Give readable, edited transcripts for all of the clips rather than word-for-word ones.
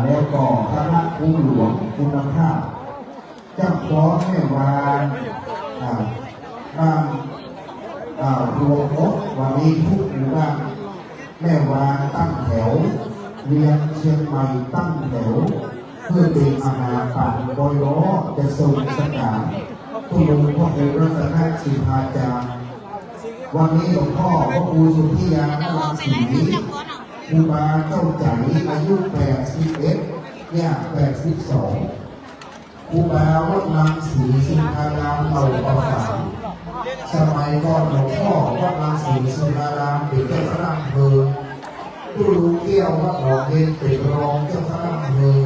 แล้วก็คณะผู้หลวงคุณภาพเจ้าฟ้องแม่วานบ้านรวมรถวันนี้ทุกหมู่บ้านแม่วานตั้งแถวเรียนเชียงใหม่ตั้งแถวเพื่อเป็นอาหารป่าบอยล้อจะทรงสกาตุลุงพ่อครูรัตนศิพาจารย์วันนี้หลวงพ่อพระครูสุทธิยานรังสีครูบาเจ้าใจอายุ81เนี่ย82ครูบาวัดรังสีสิงคารามเหล่าประสานสมัยก่อนหลวงพ่อวัดรังสีสิงคารามเป็นเจ้าคณะอำเภอตุลุงเกี้ยววัดหนองเย็นเป็นรองเจ้าคณะอำเภอ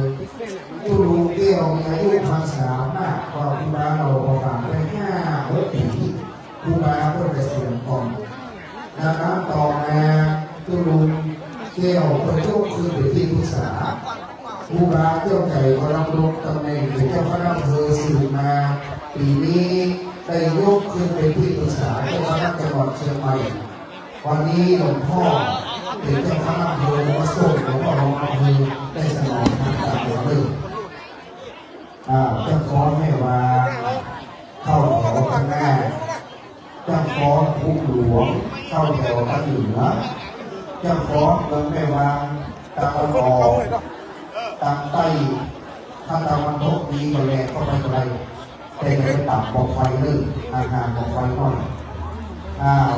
ตุลุงเกี้ยวมีอายุพรรษามากกว่าครูบาเราประสานไป5-6 ปีครูบาก็ได้เสียงก่อนดังนั้นต่อมาตุลุงเกี้ยวก็ยกขึ้นเป็นที่ปรึกษาครูบาเจ้าใจก็รับรองตำแหน่งเป็นเจ้าคณะอำเภอสิริมาปีนี้ได้ยกขึ้นเป็นที่ปรึกษาเจ้าคณะจังหวัดเชียงใหม่วันนี้หลวงพ่อเป็นเจ้าคณะอำเภอมาส่งหลวงพ่อรองอำเภอได้สนองทางการเมืองเจ้าฟ้อนแม่วาเข้าแถวข้างหน้าเจ้าฟ้อนผู้หลวงเข้าแถวข้างเหนือเจ้าฟ้อนเมืองแม่วางตะวันออกทางใต้ทางตะวันตกมีแรงเข้าไปไกลแต่ในต่ำบอกไฟลึกอาหารบอกไฟน้อย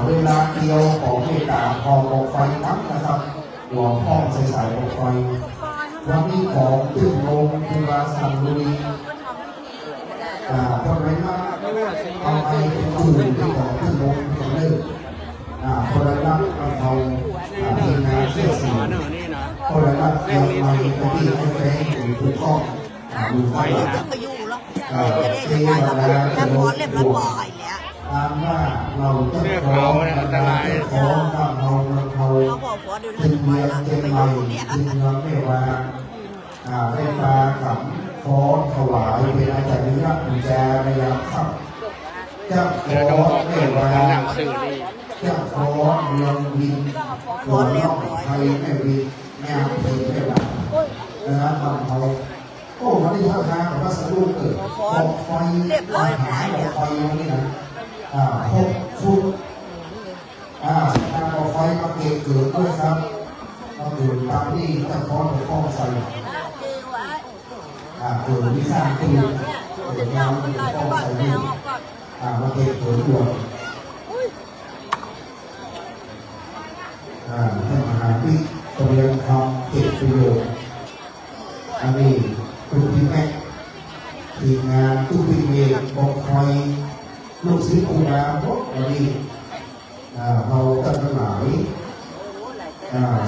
เวลาเดียวของเมตตาพอบอกไฟนับนะครับหัวห้องใส่สายบอกไฟวันนี้ของตึ้งลงคือราสันลุยคนไหนมาเอาไปตื่นที่ของตึ้งลงคนเลิกคนละรับเอาทีมงานเสื้อสีคนละรับเอาไปที่ให้แฟนหรือผู้ครอบดูไฟเสียเวลาจะลงหัวตามว่าเราจะขอถ้าเราถึงเมืองเชียงใหม่ถึงเมืองแม่วางได้ปลากับขอถวายเป็นอาจารย์นิรันดร์แจในยามค่ำจะขอแม่วางจะขอเมืองวินหัวน้องไทยแม่วินแม่เพลแม่วางนะครับทำเขาโอ้วันนี้ท่าทางของพระสรุปเกิดบอกไฟหายบอกไฟนี่นะ6 ฟุตการเอาไฟมาเกิดด้วยครับมาเกิดตามที่เจ้าของของข้อใส่เกิดวิชาตีเกิดงานเป็นข้อใส่ด้วยมาเกิดด่วนท่านมหาวิทย์เรียนทำเก็บประโยชน์อันนี้คุณพี่แม่ทีมงานตู้พิเวกบอกคอยลูกศิษย์ครูบาพวกนี้เราตั้งหลาย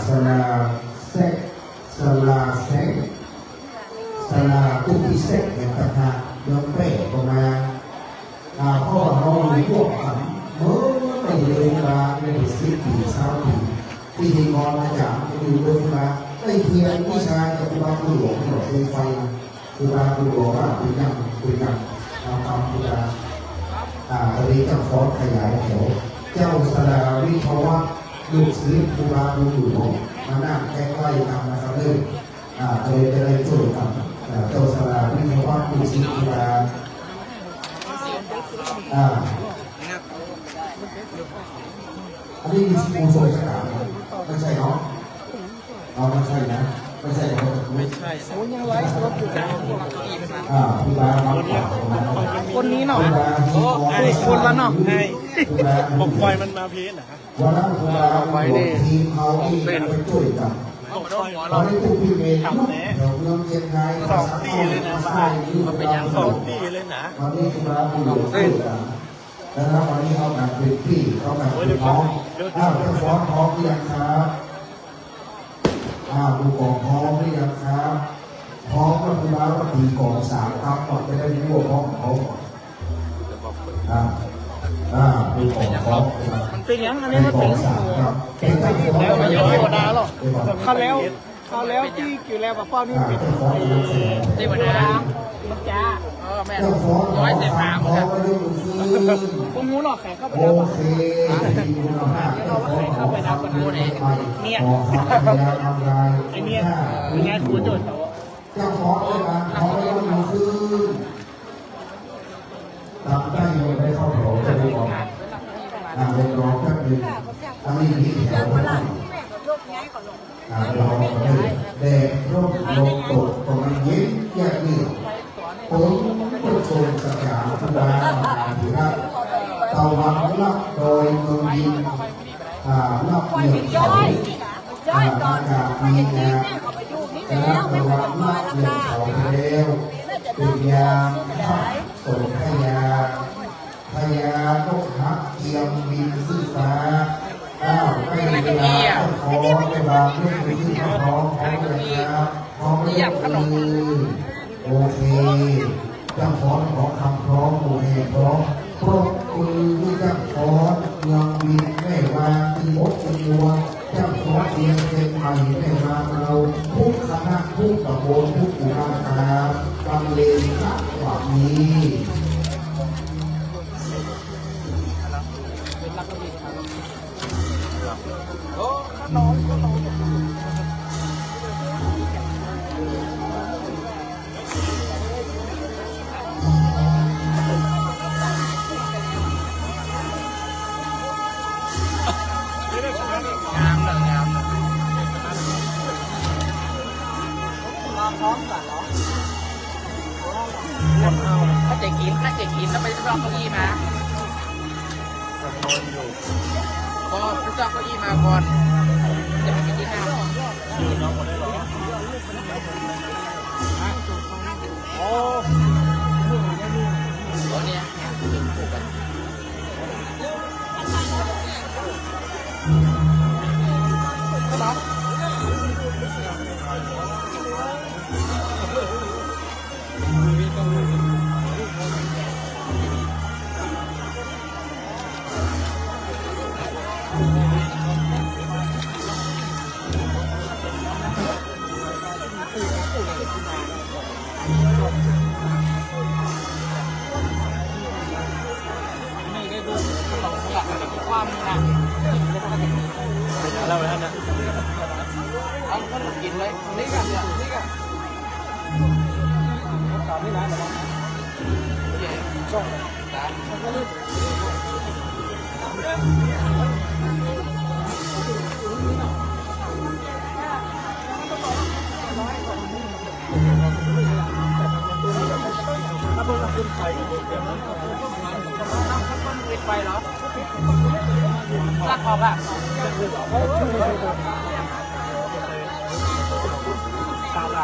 สลาเซ็กสลาเซ็กสลาตุ้พิเซ็กอย่างกระทะเดิมเป๊ะประมาณเพราะเรามีพวกขันเมื่อไม่เลยมาใน10 ปี20 ปีที่ทีมอนมาจากอยู่บนมาได้เพียงวิชากับครูบาครูหลวงหลวงเป็นไฟครูบาครูหลวงว่าเป็นยังทำครูบาตอนนี้เจ้าฟ้อนขยายแถวเจ้าสดาวิภวะลูกศิษย์ครูบาครูหลวงมานั่งใกล้ๆกันนะครับเลยจะได้ช่วยกันเจ้าสดาวิภวะลูกศิษย์ครูบาอันนี้มีสิมูโซยสกัดไม่ใช่เนาะไม่ใช่นะไม่ใช่ไม่ใช่โอ้ยังไลฟ์รถอยู่นะครูบาคนนี้เนาะคนละเนาะบอกไฟมันมาเพี้ยนเหรอวันนั้นครูบาไว้เนี่ยทีมเขาที่ไปช่วยกันตอนนี้ผู้พิเศษเดี๋ยวเมืองเชียงราย2 ปีเลยนะบ้านมันเป็นอย่าง2 ปีเลยนะวันนี้ครูบาผู้หลวงช่วยกันแล้ววันนี้เขาแบ่งเป็นพี่เขาแบ่งเป็นน้องจะฟ้อนพร้อมหรือยังครับดูกองพร้อมหรือยังครับพร้อมก็คือว่าตีกอง3 ครับก่อนจะได้รู้ว่าพร้อมเขาก่อนดูกองพร้อมมันเป็นยังอันนี้มันเป็นแล้วมันยังไม่ธรรมดาหรอกเขาแล้วที่อยู่แล้วกับพ่อนี่เป็นเทวดามันจ้าแม่113ครับผมงูหลอกแขกเข้าไปแล้วเข้าไปแล้วคนนี้เนี่ยไอเนี่ยเป็นไงครูโจทย์เขา จ้าขอได้บ้างขอได้บ้างคือตามได้ยังได้เข้าโถจะได้บอกเป็นรองก็คืออันนี้มีแถวเราเด็กร่มลงตกตรงนี้ยิ้มแยกนี่ผมผู้ชมสยามพดาธิราชตะวันรับโดยเมืองยินรับเหนือเขาอากาศมีงานรับตะวันรับเหนือเขาเร็วเป็นยามพักสนพยาพยานกฮักเทียมบินซื่อฟ้าไม่เวลาขอเวลาเรื่องที่พร้อมเลยครับพร้อมเลยโอเคจะขอคำพร้อมโอเคพร้อมครบมือที่จะขอเมืองบินแม่วางตีบกตีบัวจะขอเพียงเป็นใหม่แม่วางเราทุกคณะทุกตำบลทุกอุบาตาบรรเลงขับหวังนี้ถ้าเจ๊กินแล้วไปรอบเก้าอี้มาก็ผู้จองเก้าอี้มาก่อนจะไปกินที่น้ำโอ้โหเนี่ยถูกกันครับความหนักเราแล้วนะเอาขนมกินเลยนี่กันนี่กันตามนี่นะช่องตามไปเหรอลากออกอ่ะตามละ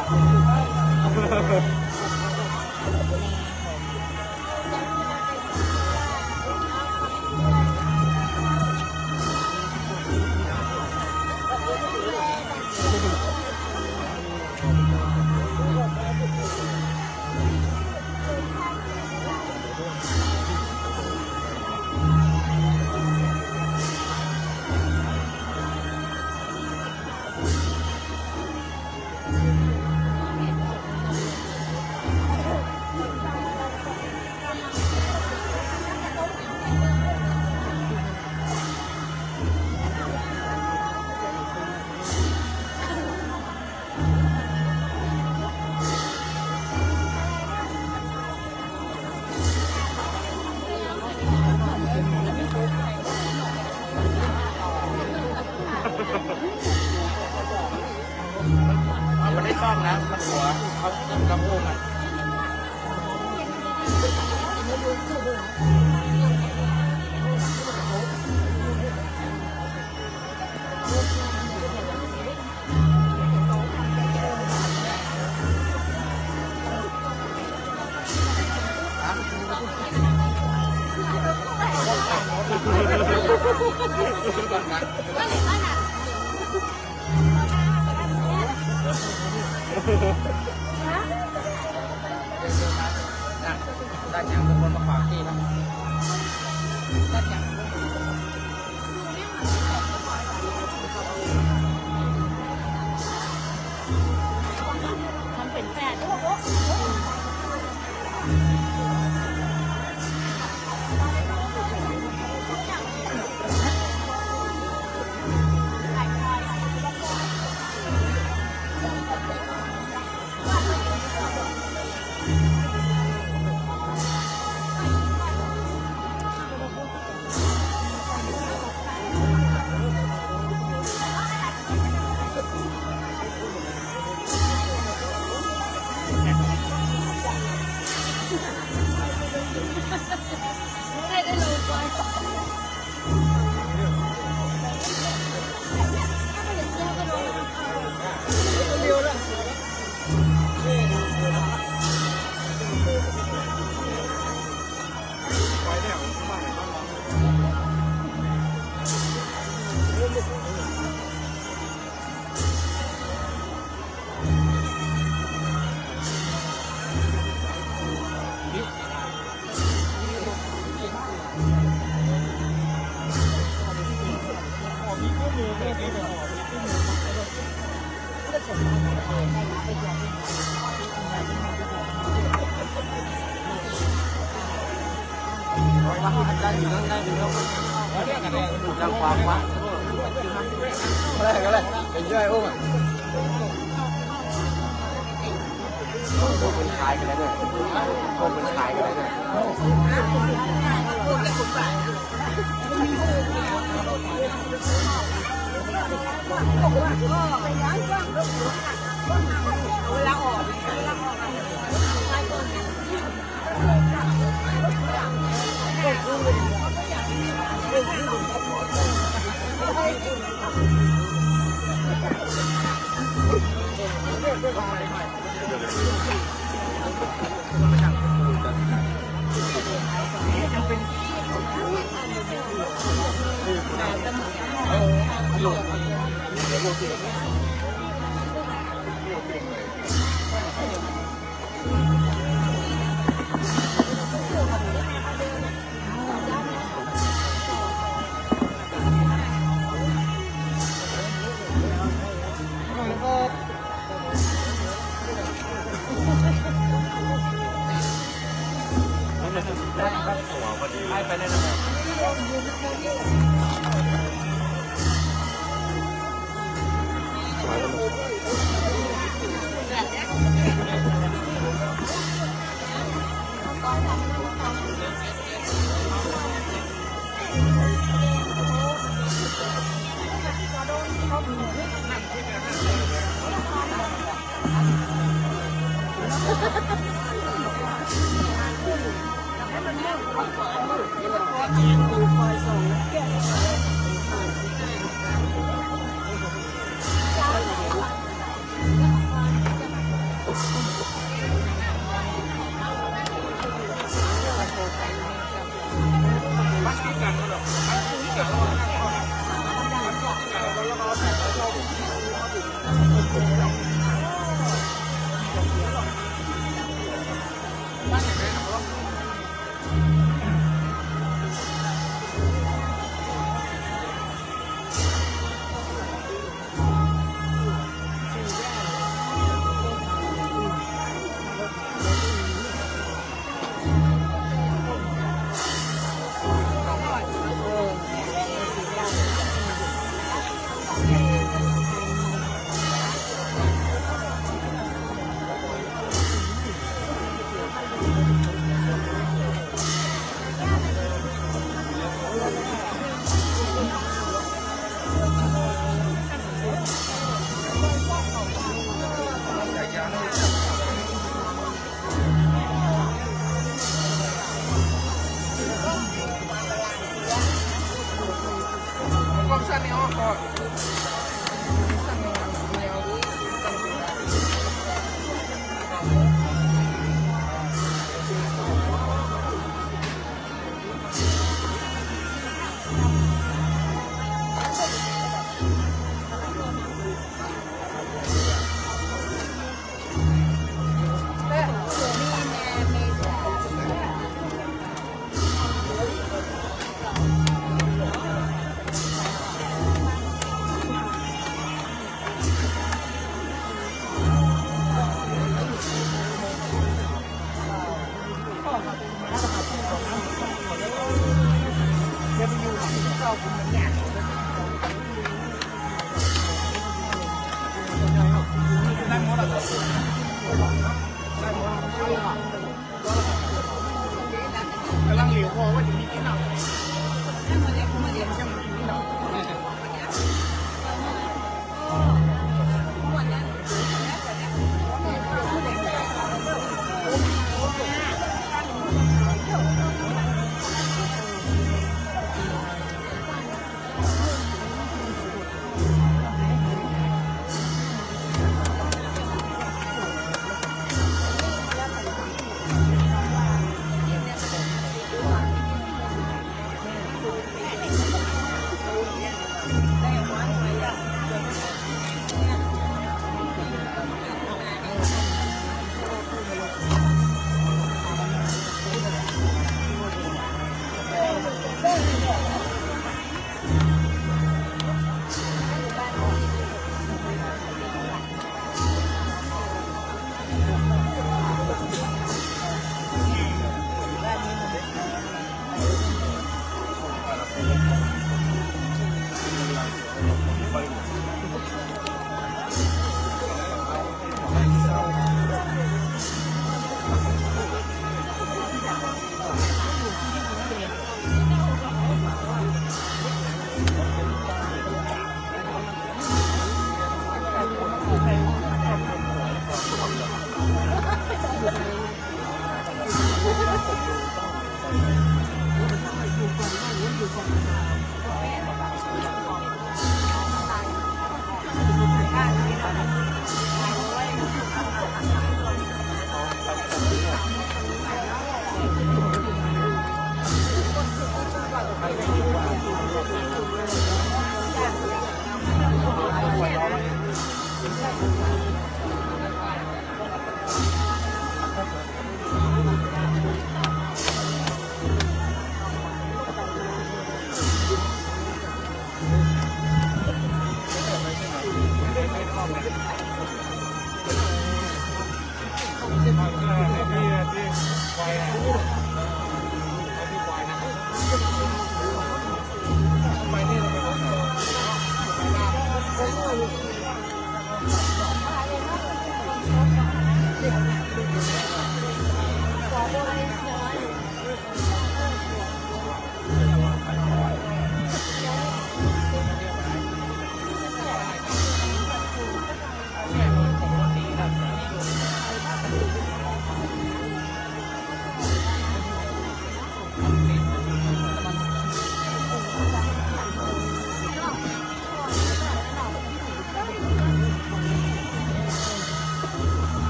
มันได้ต้องนะมันหัวเขากระโปงอ่ะได้ยังเป็นคนมาฝากที่นะได้ยังมันเป็นแฟน จังหวะวะอะไรเป็นย่อยอุ้มคนเป็นขายกันแล้วด้วยคนเป็นขายกันแล้วด้วยเวลาออกให้ไปเลยกำลังเหลียวพอว่าจะมีกินหนัก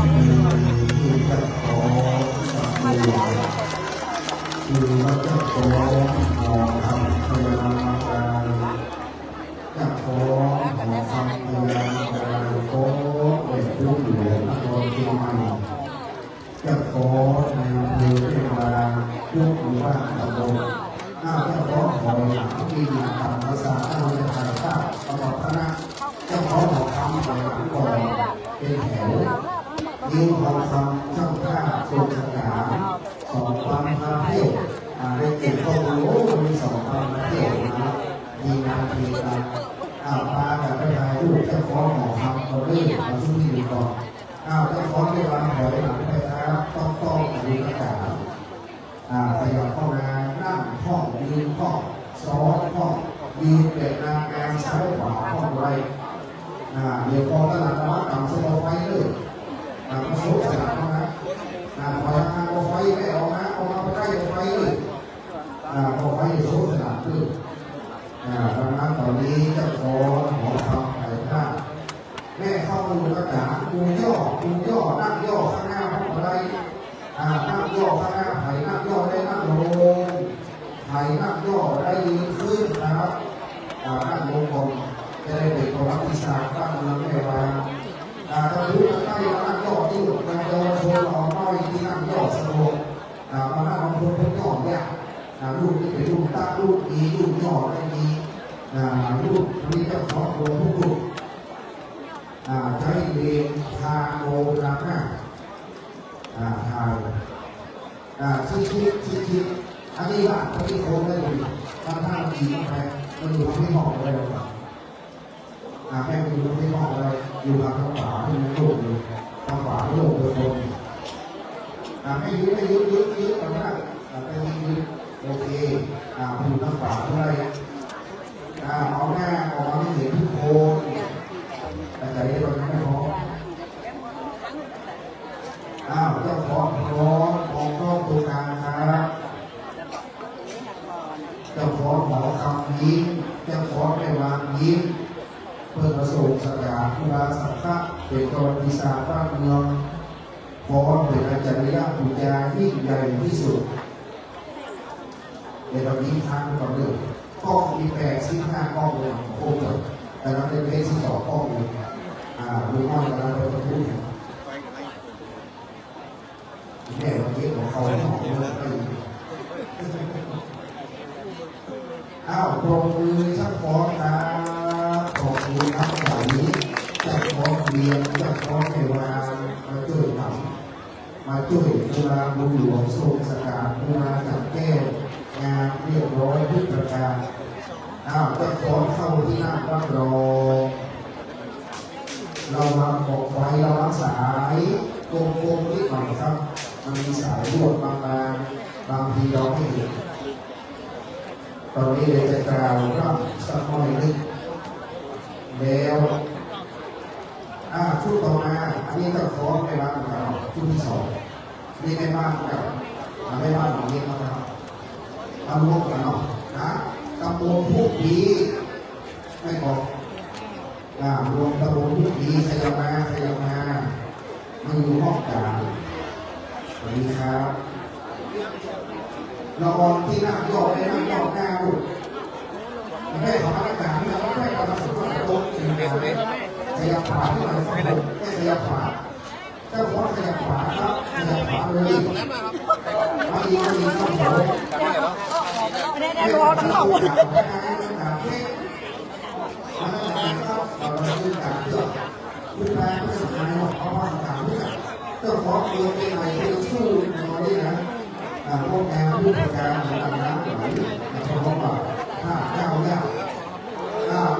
ที่จะขอสักการะคือว่าจะขอขอคำพยานการจะขอคำพยานการขอเป็นผู้หลวงนครเชียงใหม่จะขอในอำเภอเทพาทุกหมู่บ้านตำบลจะขอขอหลังที่มีคำภาษาอังกฤษไทยก็ประกอบคณะจะขอคำไปหลังก่อนเป็นแถวยืนของคำช่างผ้าโครงการสองพันพาเที่ยวได้เก็บข้อมูลมี2,000มาเที่ยวนะมีงานมีการปลากับไปถ่ายรูปจะขอหมอคำเขาเรื่องมาช่วยดีก่อนจะขอในวันถอยหลังไปครับต้องดูอากาศขยับเข้ามานั่งห้องยืนห้องซ้อนห้องยืนเปลี่ยนนางงามซ้ายขวาห้องไรเดี๋ยวพอตลาดน้ำต่ำสโลไฟเลยมาโซ่สนามนะพอทางโอไฟไม่ออกนะออกมาใกล้โอไฟเลยโอไฟโซ่สนามเลยดังนั้นตอนนี้จะขอหอคำถ่ายภาพแม่เข้าดูกระดาษกูย่อนั่งย่อข้างหน้าห้องอะไรนั่งย่อข้างหน้าไถ่นั่งย่อได้นั่งลงไถ่นั่งย่อได้ยืนขึ้นนะครับนั่งลงก่อนจะได้เป็นประวัติศาสตร์บ้านเมืองแม่วางตอนนี้มันใกล้นั่งย่อที่มันจะโชว์ออกน้อยที่นั่งย่อสนุกมานั่งบางคนเป็นย่อเนี่ยลูกนี่เป็นลูกตาลูกดีลูกย่อได้ดีลูกนี้จะขอโดนทุกลูกใช้เรียนทางโลนาหน้าทางชี้อันนี้ว่าอันนี้โค้งได้ดีทำท่าดีไปมันอยู่ที่หอกอะไรหรอแม่อยู่ที่หอกอะไรอยู่ทางขวาที่มันโยกอยู่ทางขวาโยกโดยตรงไม่ยืดตรงนั้นไปยืดโอเคอยู่ทางขวาอะไรเอาหน้าออกมาไม่เห็นทุกคนแต่ใจเราไม่พอเจ้าของพร้อมของครอบครัวครับเจ้าของหอคำยิ้มเจ้าของไปวางยิ้มเพื่อประสบสกาพุราสักขะเป็นประวัติศาสตร์บ้านเมืองพร้อมเป็นอาจารย์ปุญญายิ่งใหญ่ที่สุดในตอนนี้ทางก่อนเดิมกล้องมี85 กล้องเลยโอ้โหแต่เราเป็น12 กล้องเลยดูน้อยกว่าเราเป็นประตูแม่เราเก็บของเขาไม่ออกเลยปรบมือช่างฟ้อนครับขอบคุณครับเหล่านี้จะฟ้อนเรียนจะฟ้อนในวานมาช่วยทำมาช่วยเวลาบุญหลวงทรงสกัดเวลาจับแก้วงานเรียบร้อยทุกประการจะฟ้อนเข้าที่นั่งรับรองเราวางบอกไฟเราวางสายโกงนิดหน่อยครับมันมีสายรวดบางทีเราไม่เห็นตอนนี้เลยจะกล่าวรับสักหน่อยนึงแล้วชุดต่อมาอันนี้จะขอในบ้านของเราชุดที่2นี่ในบ้านกับในบ้านของเย็นนะครับทำร่วมกันเนาะตำบลผู้ดีไม่บอกรวมตำบลผู้ดีขยับมามาอยู่ห้องกลางสวัสดีครับเราออนที่นั่งย่อได้นั่งย่อหน้าลูกไม่ได้ของอากาศที่เราไม่ได้เราทำสุดว่าโต๊ะถึงการขยับขวาที่เราไม่ขยับขวาเจ้าของขยับขวาครับขยับขวาเลยมาอีกต้องโผล่ไม่ได้รอต้องออกเราคือการเลือกผู้แพ้ไม่สำคัญหรอกเพราะว่าการเลือกเจ้าของเองเป็นอะไรที่สู้ในวันนี้นะพวกแอร์ผู้ประกาศต่างๆหลายเพราะว่าถ้าเจ้ายาก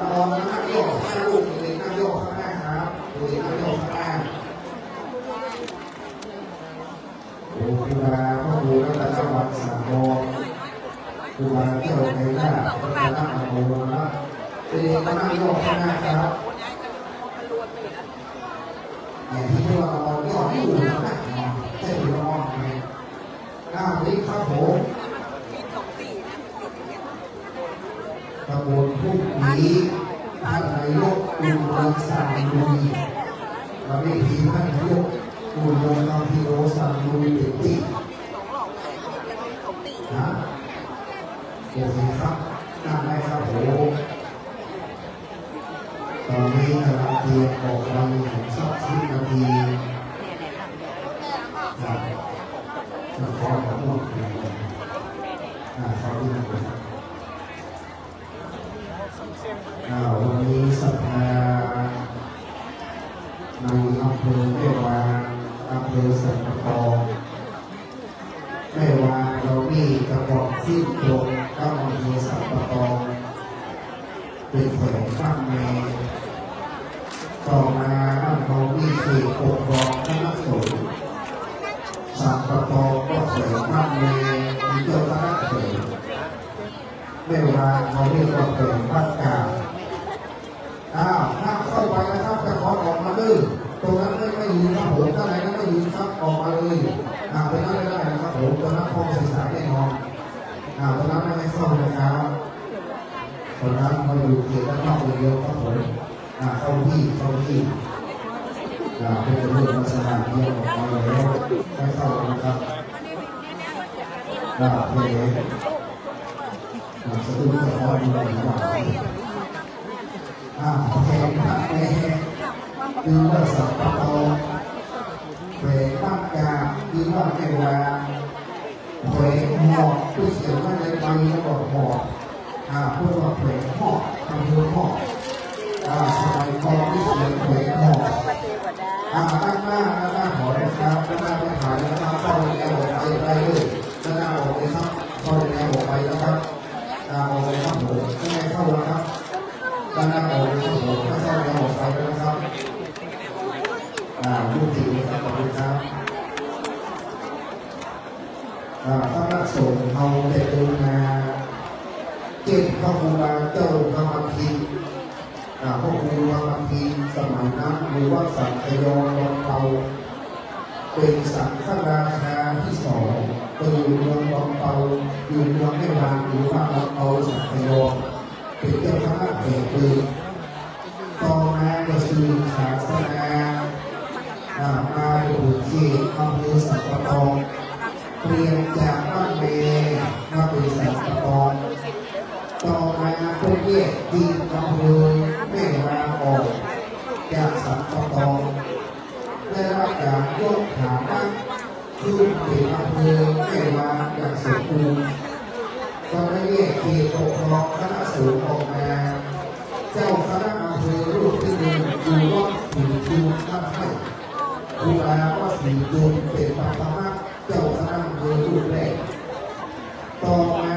ตอนนั่งโยกข้างลูกเด็กนั่งโยกข้างหน้าครับเด็กนั่งโยกข้างหน้าโอ้ครูบาพ่อครูรัตนจังหวัดสระบุรีครูบาเจ้าในหน้าพระนครโบราณเด็กนั่งโยกข้างหน้าครับอย่างที่เราโยกให้ดูนะใช่หรือไม่นี่ครับผมตำบลผู้ผีท่านนายกอุบลสามีเราได้ทีท่านนายก อุโมงค์พิโรสังลุยเด็กที่นะโอเคครับนั่งได้ครับผมตอนนี้กำลังเตรียมออกไปถึงสัก10 นาทีจะขอพูดคุยกันขอที่นั่งวันนี้สัปดาห์ในอำเภอแม่วางอำเภอสันปะตองแม่วางเรานี่กระบอกสิ้นตรงก็อำเภอสันปะตองเป็นแขวงบ้านแม่ต่อมาบ้านเรานี่คือปกครองคณะสงฆ์สันปะตองก็แขวงบ้านแม่มีเจ้าคณะแขวงแม่วางเรานี่ก็แขวงบ้านกาถ้าเข้าไปนะครับจะขอออกมาเลยตรงนั้นไม่ยืนครับผมด้านไหนก็ไม่ยืนครับออกมาเลยเป็นนั่นไม่ได้นะครับผมตรงนั้นห้องสื่อสารแน่นอนตรงนั้นไม่เข้านะครับตรงนั้นมาอยู่เขตด้านนอกเดียวครับผมเข้าที่เป็นเรื่องลักษณะเดียวออกมาแล้วไม่เข้านะครับเพื่อสะดุ้งจะขอดูหน่อยว่าแข่งขันในคือว่าสัมปทานแขวงบ้านกาคือว่าแม่วางแขวงหอกผู้เสียว่าในใบแล้วก็หอกพวกว่าแขวงหอกทำเพื่อหอกสมัยก่อนที่เสียแขวงหอกด้านหน้าหอนะครับด้านหน้าไม่ถ่ายนะครับเข้าในแนวออกไปได้เลยด้านหน้าออกเลยครับเข้าในแนวออกไปนะครับออกเลยครับผมข้างในเข้าแล้วครับด้านหน้าออกเลยครับผมถ้าเข้าแนวออกไปแล้วนะครับรูปที่ครับขอบคุณครับพระนักสงฆ์เขาได้เดินมาเจ็ดพระครูบาเจ้าพระมังคีพระครูพระมังคีสมัยนั้นหรือว่าสังขยอลงเตาเป็นสังฆราชาที่สองก็อยู่เมืองลงเตาอยู่เมืองแม่วางหรือว่าลงเตาสังขยอเป็นเจ้าคณะแห่งหนึ่งต่อมาก็คือศาสนามาอยู่ที่อำเภอสันปะตองเปลี่ยนจากบ้านเมมาเป็นสันปะตองต่อมาก็แยกที่อำเภอแม่วางออกจากสันปะตองได้รับการยกฐานะขึ้นเป็นอำเภอแม่วางอย่างสมบูรณ์ก็ได้แยกเขตปกครองคณะสงฆ์ออกมาเจ้าคณะอำเภอรูปที่หนึ่งอยู่รอบสี่จูนท่าไผ่ครูบาว่าสี่จูนเป็นปัตตมะเจ้าคณะอำเภอรูปแรกต่อมา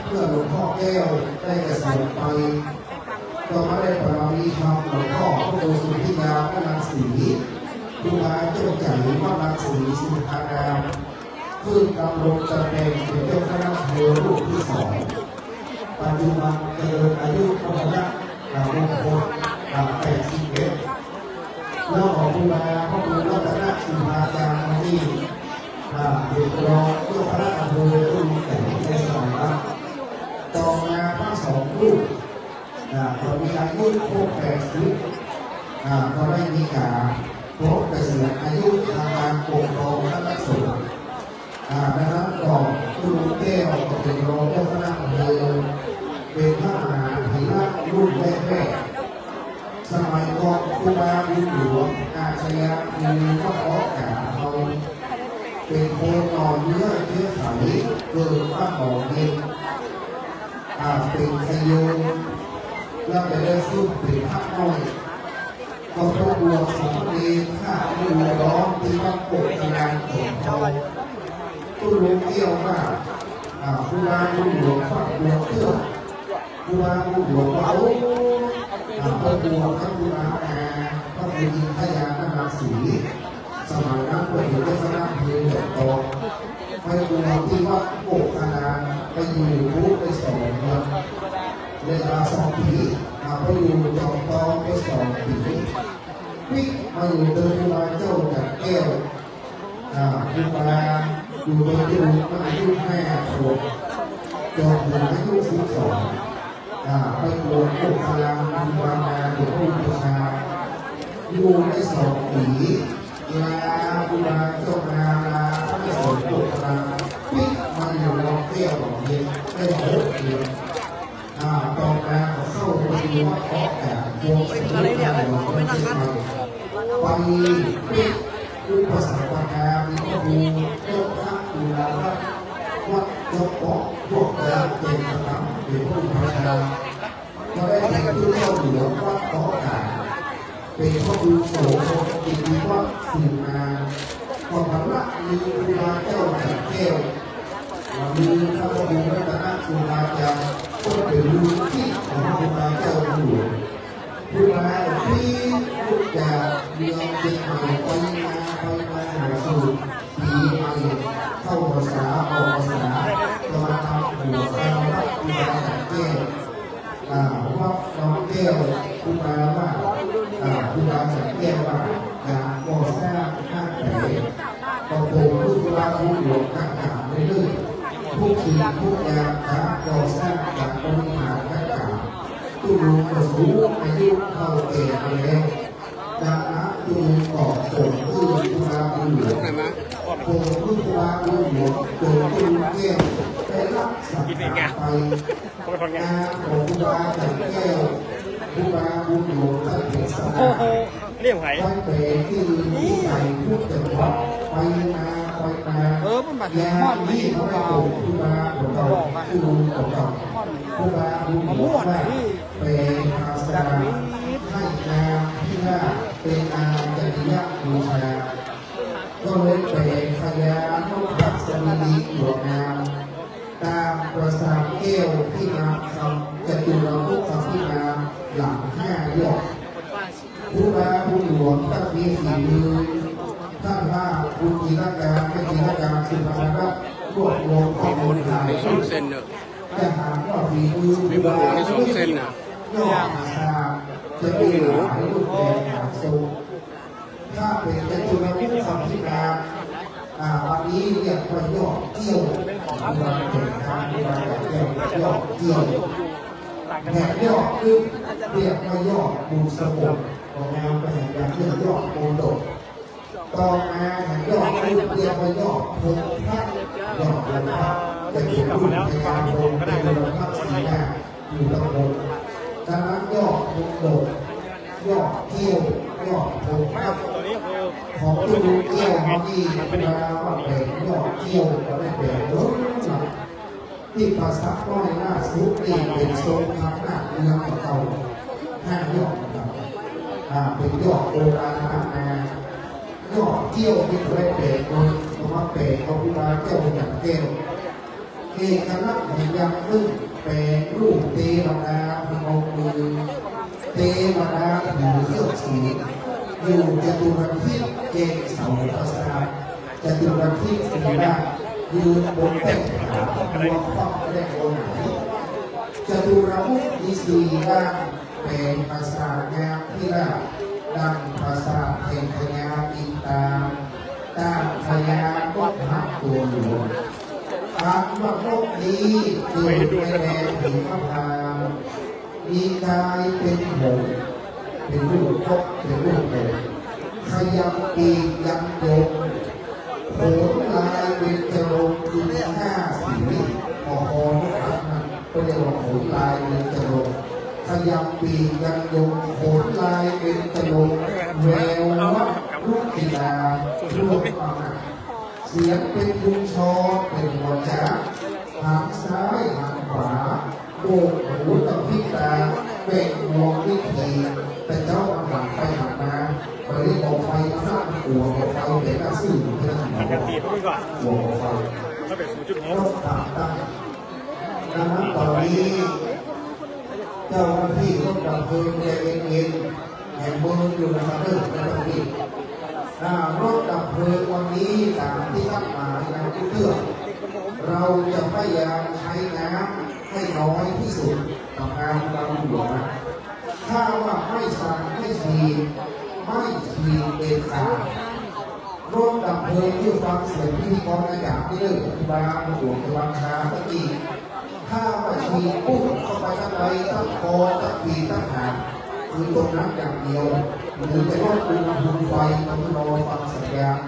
เมื่อหลวงพ่อแก้วได้เกษียณไปก็มาได้ปราณีธรรมหลวงพ่อพระโอสุธิยาพระนางศรีครูบาเจ้าใหญ่พระนางศรีสุภาดาขึ้นดำรงตำแหน่งเป็นเจ้าคณะอำเภอรูปที่สองปัจจุบันเกิดอายุพระนักมงคล81แล้วของครูบาพระครูรัตนสุภาจารย์ที่เด็กรองเจ้าคณะอำเภอรุ่นแต่ในสมัยนั้นต่อมาพระสองรูปตอนมีอายุครบ80ก็ได้มีการครบเกษียณอายุทางการปกครองคณะสงฆ์ดังนั้นก็ครูแก้วก็เป็นรองเจ้าคณะอำเภอเป็นพระมหาเถระรุ่นแรกๆสมัยก่อนครูบาบุญหลวงอาชญาคือพระออกกาเขาเป็นโคนนอนเนื้อเชื้อไขเกิดพระหมอเองเป็นขยงแล้วจะได้สู้เป็นพระน้อยก็พระบวชสมเด็จข้าผู้ร้องที่พระปกงานของเขาผู้รู้เกี่ยวมากครูบาบุญหลวงพระบวชเพื่อครูบาบุญหลวงเขาพระบวชพระครูบาพระบุญพยานาศรีสมัยนั้นเป็นเจ้าคณะอำเภอหลวงตองไปบวชที่วัดโปกขนานไปอยู่รู้ไป2 เดือนเวลา2 ปีไปอยู่จอมตองไป2 ปีวิมาอยู่เดินครูบาเจ้าจากแก้วครูบาอยู่โดยที่มาอายุ5 ขวบจนถึงอายุ12ไปบวชโปกขนานครูบาเป็นผู้บูชาอยู่ได้2 ปี ลาบุราเจ้านาลาไม่สนตุลาปิดมันอยู่รองเตี้ยวหลงเย็นได้หกเดือนตอนนาเข้าไปดูว่าเพราะแต่โยมเป็นอะไรเนี่ยไม่นั่งกันไปปิดอุปสรรคปัญหามีข้อมูลเจ้าพระดูแลวัดเจ้าปอกพวกแรงเก่งต่างๆเป็นผู้พัฒนาก็ได้ให้ผู้เข้าเหลือวัดต่อการเป็นข้อมูลโสมกิจวัตรสื่อมาความพละมีครูบาเจ้าแห่งแก้วมีพระพุทธรัตนครูบาอาจารย์ก็เป็นลูกที่ของครูบาเจ้าอยู่ครูบาที่ลูกจากเมืองเชียงใหม่ไปมาหาสู่ปีใหม่เข้าภาษาออกภาษาจะมาทำหัวการรับครูบาแก้วว่าน้องแก้วครูบาว่าครูบาแก้วว่าการก่อสร้างข้างแผงประโคมครูบาผู้หลวงต่างๆเรื่อยๆผู้ขี่ผู้ยามการก่อสร้างการบริหารต่างๆผู้รู้ก็รู้อายุเข้าเก่งแล้วดังนั้นผู้ก่อผลผู้ครูบาผู้หลวงผลผู้ครูบาผู้หลวงโดยผู้แก้วได้รับสังฆาไปงานของครูบาจากแก้วครูบาผู้หลวงท่านเป็นสง่าเรียกไผ่ไปเปรที่ที่ใส่พูดจังหวัดไปมามันบัด ยา ม่อนที่เขาไม่ถูกครูบาของเราครูของเราครูบาผู้หลวงว่าเป็นภาษาให้นามที่ว่าเป็นนามจริยบูชาก็เลยเป็นพยานนุพัสดีหลวงงามตามประสาทแก้วที่นามคำจตุรมุขคำที่นามหลัง5 ยอดครูบาผู้หลวงตั้งมีฝีมือท่านว่าคุณกีฬาการไม่กีฬาการสุภาพรัตน์รวบรวมข้อมูลหลายช่องเส้นเนอะจะหาว่าฝีมือครูบาในช่องเส้นน่ะย่อมาชาจะมีหลายรูปแบบหาทรงถ้าเป็นจตุรมุขคำที่นามวันนี้เรียกว่ายอดเกี่ยวเราเป็นการเรียกยอดเกี่ยวแห่ยอดขึ้นเรียกว่ายอดบูสมุนของงานเป็นแห่งการเรียกยอดโมโดต่อมาแห่งยอดขึ้นเรียกว่ายอดพงพักยอดพงพักจะมีรูปในการโดนเป็นรูปพักสีหน้าอยู่ตำบลดังนั้นยอดโมโดยอดเกี่ยวยอดพงพักของผู้ดูเกี่ยวเขาดีเวลาว่าเป็นยอดเกี่ยวก็ได้เป็นรถหลักที่ภาษาน้อยหน้าสุดนี่เป็นทรงทางหน้าเมืองเก่า5 ยอดครับเป็นยอดโบราณมายอดเกี่ยวที่เคยเป็นโดยคำว่าเป็นเขาพิบาลแก้วอย่างแก้วเอกลักษณ์แห่งยังพึ่งเป็นรูปเทวดาพนมมือเทวดาถือเครื่องสีอยู่จตุรทิศเกศเสาประสาทจตุรทิศสีดายืนบนแท่นขาดวงฟังแรกบนไหนจตุรมุขมี4 ด้านเป็นภาษางามที่ราบดังภาษาแห่งพญาอินตาตามพญาก็พักตัวหลวงคำว่าโลกนี้คือในแดนหิมพานต์มีกายเป็นหงส์เป็นรูปพกเป็นรูปโบขยับปีกยับโยงโผล่ลายเป็นกระโหลกคือ5 สีออกคอนุขันนั้นก็เรียกว่าโผล่ลายเป็นกระโหลกขยับปีกยับโยงโผล่ลายเป็นกระโหลกแวววัดลูกกีฬาร่วมฟังเสียงเป็นลุงชอเป็นหัวจ๋าหางซ้ายหางขวาโบกหูกับพิตาเป็นมองวิธีแต่เจ้าหลังไปหันมาไปเรียกบอกไฟข้างหัวบอกไฟเป็นหน้าสื่อเพื่อนหัวบอกไฟรถตามตั้งดังนั้นตอนนี้เจ้าหน้าที่รถดับเพลิงใจเย็นๆแห่งเมืองอยู่นะครับเรื่องนะครับพี่รถดับเพลิงวันนี้ตามที่ตั้งมาในการทุกเรื่องเราจะพยายามใช้น้ำให้น้อยที่สุดต่องานเราอยู่นะถ้าว่าไม่สั่งไม่ฉีดเด็ดขาดรถดับเพลิงที่ฟังเสียงพิธีกรระดับที่เรื่องบางหลวงบางคาตะกี้ถ้าว่าฉีดปุ๊บเข้าไปข้างในตั้งคอตั้งปีตั้งหางคือตรงนั้นอย่างเดียว หรือจะลดอุณหภูมิไฟต้องรอฟังสัญญาณ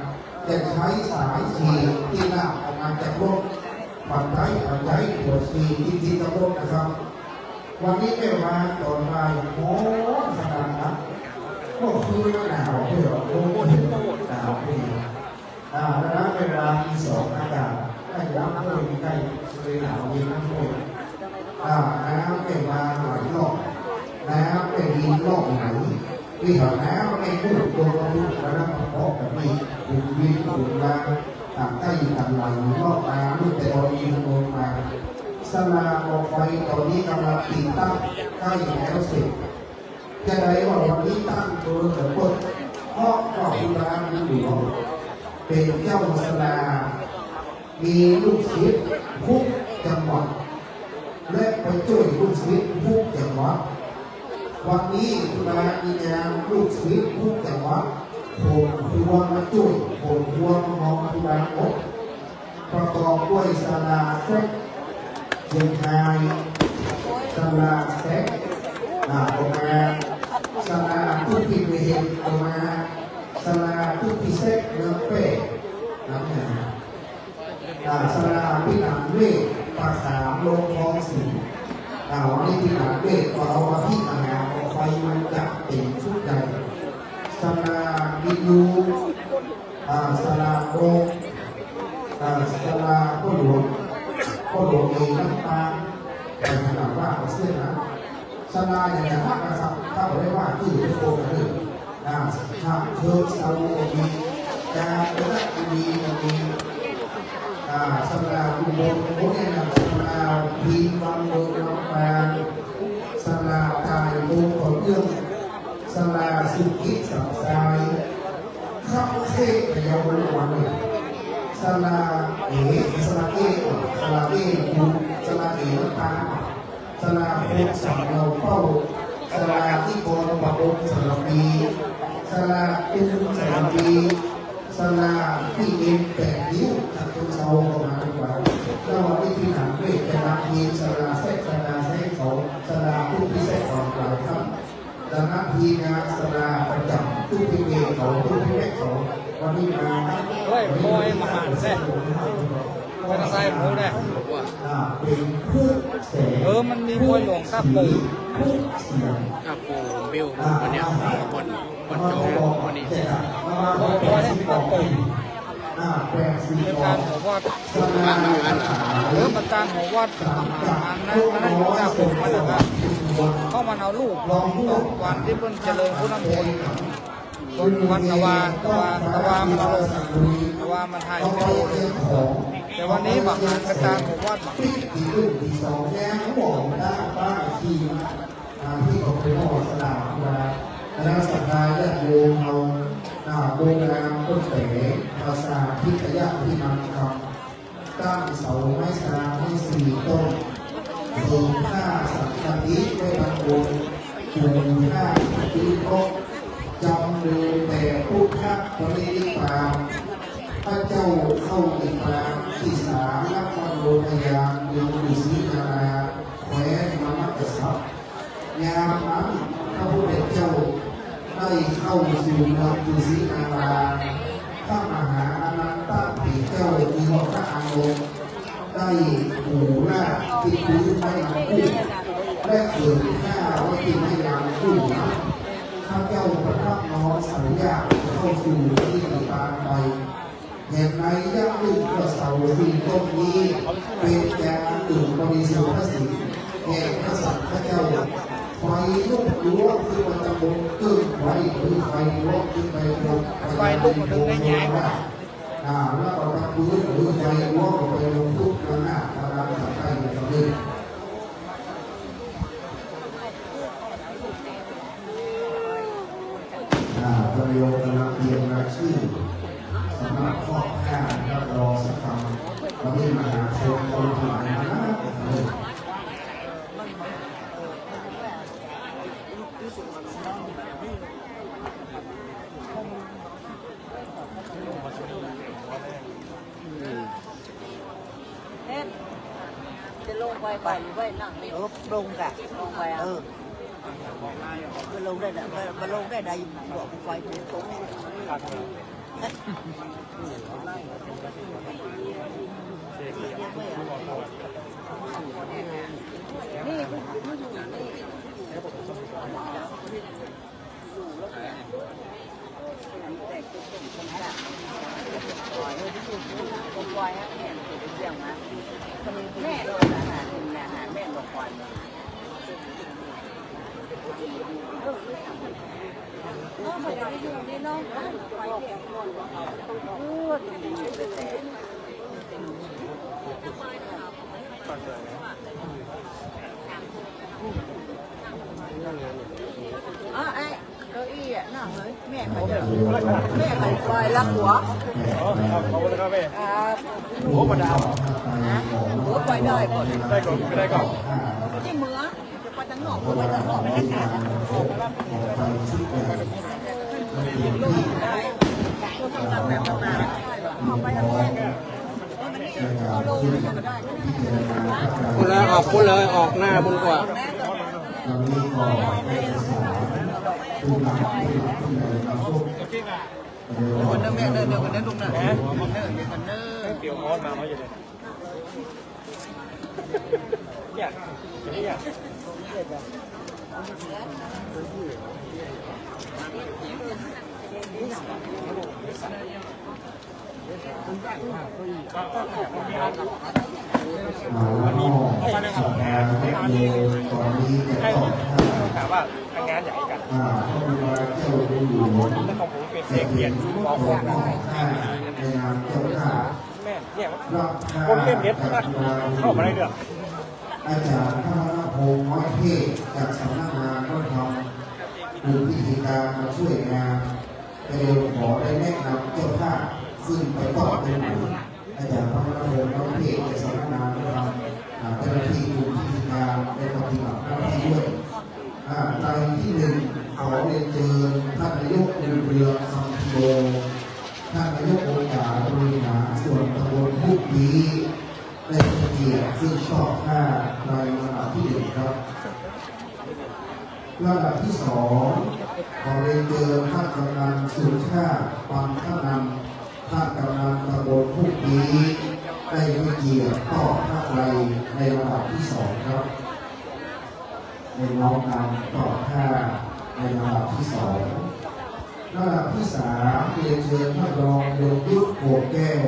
จะใช้สายฉีดที่ลากออกมาจากรถฝั่งใช้หัวฉีดที่จะรถนะครับวันนี้ไม่มาตอนบ่ายโอ้ขนาดนั้นก็คือหนาวเพื่อโอ้โหหนาวพี่แล้วนะเวลาที่สองอากาศใกล้รับเลยใกล้เลยหนาวเย็นทั้งหมดน้ำไม่มาหลายรอบน้ำไม่มีรอบไหนที่แถวน้ำไม่พูดตัวพูดแล้วนะเพราะแบบนี้คุณวิ่งคุณมาใกล้กันไหลรอบน้ำแต่ตอนนี้มันลงมาสลาออกไฟตอนนี้กำลังติดตั้งใกล้แล้วเสร็จจะได้ว่าวันนี้ตั้งตัวเสร็จปุ๊บเพราะว่าคุณร้านนี้อยู่เป็นเจ้าสลามีลูกศิษย์ทุกจังหวัดและไปช่วยลูกศิษย์ทุกจังหวัดวันนี้คุณร้านมีงานลูกศิษย์ทุกจังหวัดผมควรมาช่วยผมควรมองคุณร้านประกอบด้วยสลาเซ็ตเชียงรายสลาเซ็ตออกมาสลาทุกปีเห็นออกมาสลาทุกปีเซ็ตเนื้อเป็ดน้ำหนักสลาพิหารเวทภาษาโลกทองสีวันนี้พิหารเวทพอเรามาพิหารไฟมันจะเป็นชุดใหญ่สลาบิยูสลาโกสลาก็หลวงเองน้ำตาแต่ขนาดว่าเสื้อนะสลาอย่างนี้มากนะครับถ้าเราได้ว่าที่เป็นโคกันเลยถ้าเพิ่มสลามีการเลือกมีสลาอุบลพวกนี้นะสลาพีวันโดนลำปางสลาตายโบของเรื่องสลาสุกิสับสายข้าวเทศพยาววันเนี่ยสลาสลาเอคุณสลาน้ำตาสลาโคสังเราเฝ้าสลาที่โกนปะบงสลาปีสลาตุ้มสลาปีสลาที่เอ็น8 นิ้วจากต้นเสาประมาณกว่าแล้ววันนี้ที่หนังเวทจะนับมีสลาเซ็กสลาเซ็กเขาสลาผู้พิเศษของเราครับดังนั้นทีงานสลาประจำตู้พิเศษเขาตู้พิเศษเขาวันนี้มาเฮ้ยโมยมาหันเส้นไปทางใต้โมได้เป็นผู้เสกมันมีมวยหลวงข้าปูข้าปูบิววันนี้วันโจวันนี้มวยให้ข้าปูเป็นการหัววัดเป็นการหัววัดนั้นข้าปูมันนะครับเข้ามาเอาลูกวันที่เพิ่นเจริญพุทธมนต์วันตะวันมันเอาตะวันมันถ่ายไม่ได้แต่วันนี้บางงานกระจายผมว่าที่สองแง่บอกได้บ้านที่เขาเป็นหอสลากแล้วสัปดาห์แรกโยมเอาโบราณต้นเต๋ภาษาพิทยาที่นำคำตั้งเสาไม้สลาให้4 ต้นสูง5 สังฆทิไว้บนบนสูง5 ที่ครบจำดูแต่พุทธปรินิพพานพระเจ้าเข้าติปาที่3นักมโนพยานอยู่ดุสิตนาแขวนมมัตสัพยามนั้นพระพุทธเจ้าได้เข้าสู่เมืองดุสิตนาพระมหาอนันตปิเจ้ามีพระอานนท์ได้หูหน้าที่พื้นไม่นำคู่และเกิดหน้าว่าที่ไม่นำคู่ข้าเจ้าประทับน้อมสัญญาเข้าสู่ที่ตาไปเหตุในยักษ์ลึกกระเสา4 ต้นนี้เป็นแก่ตื่นบริสุทธิ์พระสิทธิ์แก่พระสัตว์พระเจ้าไฟลุกล้วงคือมันจะบงตึ้งไว้หรือไฟล้วงขึ้นไปบนไฟลุกมันดึงได้ใหญ่แล้วก็ตะพื้นหรือไฟล้วงไปลงทุกหน้าตาดำสักการสำเร็จประโยชน์กำลังเรียนรายชื่อสำหรับข้อ5รับรองสักคำวันนี้มหาชนคนทั้งหลายนะจะลงไปหรือว่านั่งนี่ลงกะลงไป มันลงได้มันลงได้ใดบอกไฟถึงตรงนี้แม่เราอาหารแม่บอกก่อนน้องไปอยู่นี่น้องไปเที่ยวก่อนดีไปแต่ไอ้เก้าอี้อ่ะน่าเฮ้ยแม่เขาจะแม่ใครคอยรักหัวขอบคุณครับแม่หัวปดาวนะหัวไปได้ก่อนได้ก่อนไม่ได้ก่อนที่เมืองจะไปทางนอกไปทางนอกไม่ได้ลูกได้ลูกทำงานแบบนานเอาไปทางนี้เอาลงก็ได้พูดเลยออกพูดเลยออกหน้าบุญกว่าคนนั้นแม่เดินคนนั้นลุงน่ะคนนั้นเกี่ยวม้อนมาเขาอยู่เลยเนี่ยเนี่ยวันนี้สองงานเดียวตอนนี้จะต้องถามว่าทางงานใหญ่กันเขาดูว่าเจ้าดูอยู่แล้วของผมเป็นเสียงเขียนบอกว่าในงานเจ้าข้าแม่เนี่ยคนเล่นเน็ตเข้ามาได้เดือดอาจารย์พระนพงศ์น้อยเทศจากสำนักงานก็ทำดูพิธีการมาช่วยงานเร็วขอได้แนะนำเจ้าภาพซึ่งไปต่อเป็นอาจารย์พระนพงศ์น้อยเทศจากสำนักงานก็ทำเจ้าหน้าที่ดูพิธีการในปฏิบัติหน้าที่ด้วยรายที่หนึ่งขอเรียนเชิญท่านนายกเรือคำโยท่านนายกองค์การบริหารส่วนตำบลพุทธีในเกียรติซึ่งชอบ5ในระดับที่1ครับระดับที่2ขอเรียนเชิญท่านกำนันสุชาติปันท่านันท่านกำนันตำบลพุทธีได้เกียรติต่อท่าไรในระดับที่2ครับในน้องนำต่อท่าในระดับที่2ระดับที่3เรียนเชิญท่านรองยงยุทธโขแก้ว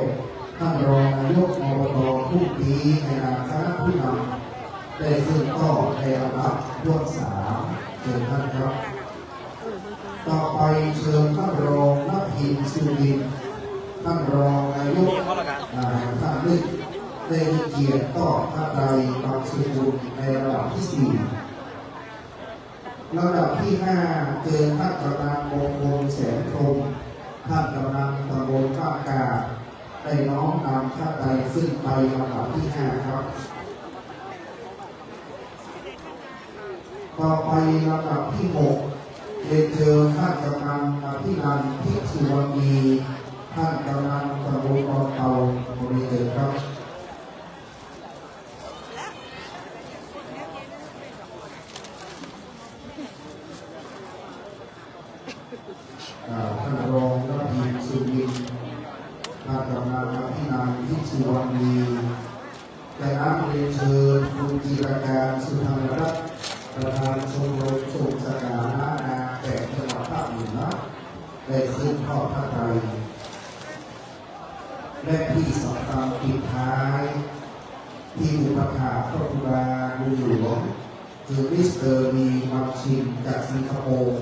ท่านรองนายกอบตพุทธีในนามคณะผู้นำได้ซึ่งต่อในระดับยศ3เชิญท่านครับต่อไปเชิญท่านรองนักหินสุรินทร์ท่านรองนายกท่านลึกได้เกียรติต่อท่านใดบางสุขุมในระดับที่4ระดับที่5เจอท่านกำนันมงคลแสนพรหมท่านกำนันตำบลข้ากาได้น้อมนำท่านใดซึ่งไประดับที่5ครับต่อไประดับที่6เรียนเชิญท่านกำนันอภินันท์ทิพย์สุวรรณีท่านกำนันตำบลกองเตาบริเวณครับท่านรองนักหินสุรินทร์ท่านกำนันอภินันท์ทิพย์สุวรรณีแต่น้ำเรียนเชิญคุณจิรการสุธรรมรัตน์ประธานชมรมส่งสถานะนาแต่จังหวัดภาคเหนือได้ขึ้นทอดพระไตรและที่สำคัญปิดท้ายที่อุปถากพระบิดาบุญหลวงคือมิสเตอร์มีมาชินจากสิงคโปร์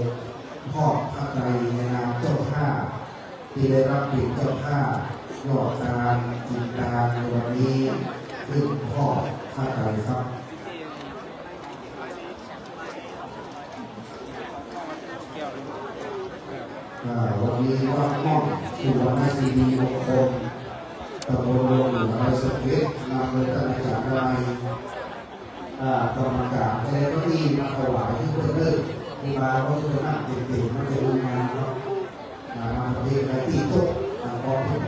ทอดพระไตรในนามเจ้าท่าที่ได้รับเป็นเจ้าท่ายอดการจิตการในวันนี้ขึ้นทอดพระไตรครับวันนี้ว่ามอบสู่วันในซีดีมงคลตำบลโรงหลวงไอสเก็ตนำโดยท่านอาจารย์ไรกรรมการเจ้าหน้าที่มาถวายที่เพื่อเลิกมีมาก็จะนั่งติดๆมาจะดูงานครับมาประเทศในที่โต๊ะพอที่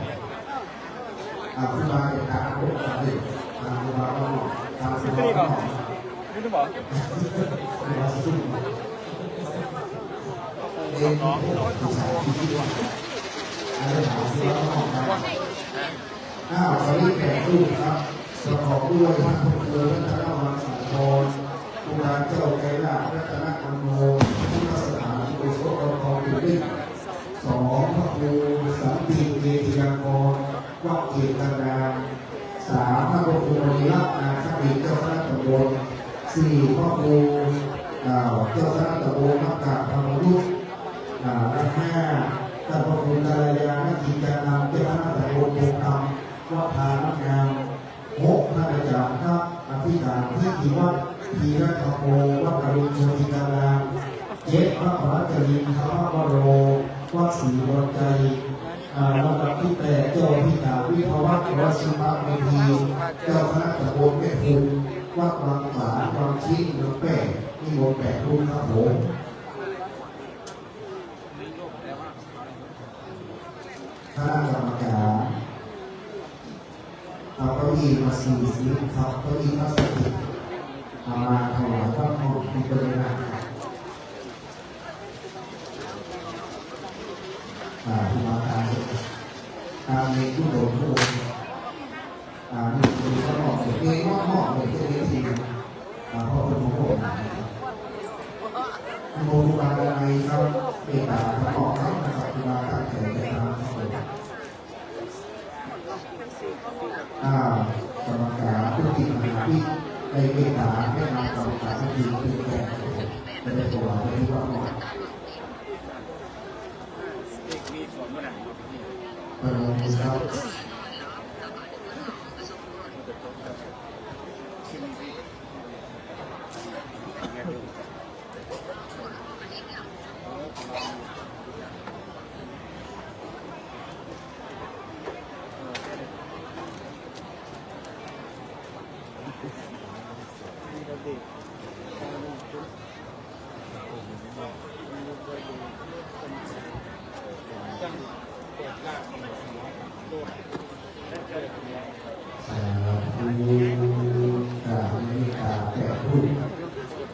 คุณมาเป็นการรบกันเลยคุณมาก็ทำคุณมาก็นี่จะบอกคุณมาสุด เองผู้ชายที่ดีอะไรหาที่เราต้องการตอนนี้แขกรูปครับประกอบด้วยพระพุทธเจ้าพระธรรมสังฆพระเจ้าไกรลาภรัตนมโนพุทธสถานกุศลกองอยู่ด้วยสองพระครูสันติเกติยากรวัดเกตนาสามพระครูมณีรัตน์นาคบิดเจ้าคณะตำบลสี่พระครูเจ้าคณะตำบลมักกะธรรมยุทธและห้าท่านพระครูกัลยาณกิจการนำเจ้าคณะตำบลโพธรรมวัดทานักงามหกท่านอาจารย์ครับอธิการที่ที่วัดทีรัตโมวัดอรุณโชติการามเจ็ดพระพระจรินทร์พระวโรวัดศรีวัดใจลำดับที่แปดเจ้าพิธาวิภวัฒน์วัดชิมะเมธีเจ้าคณะตำบลแม่ภูมิวัดบางฝาบางชิ้นเมืองแปดที่โมแปดรุ่นครับผมคณะกรรมการเอาเก้าอี้มาสี่สิบครับเก้าอี้พลาสติกมาถวายพระพรที่บริเวณที่มาการมีผู้โดนผู้โดนนี่คือข้างนอกเองนอกเลยจะมีทีเพราะเป็นผู้โดนโมบาลในครับเอกาข้างนอกครับนะครับที่มาตั้งใจนะครับกรรมการผู้ที่มาที่ในเอกาให้มากรรมการที่เป็นแก่เป็นตัวที่ว่าหมดครับ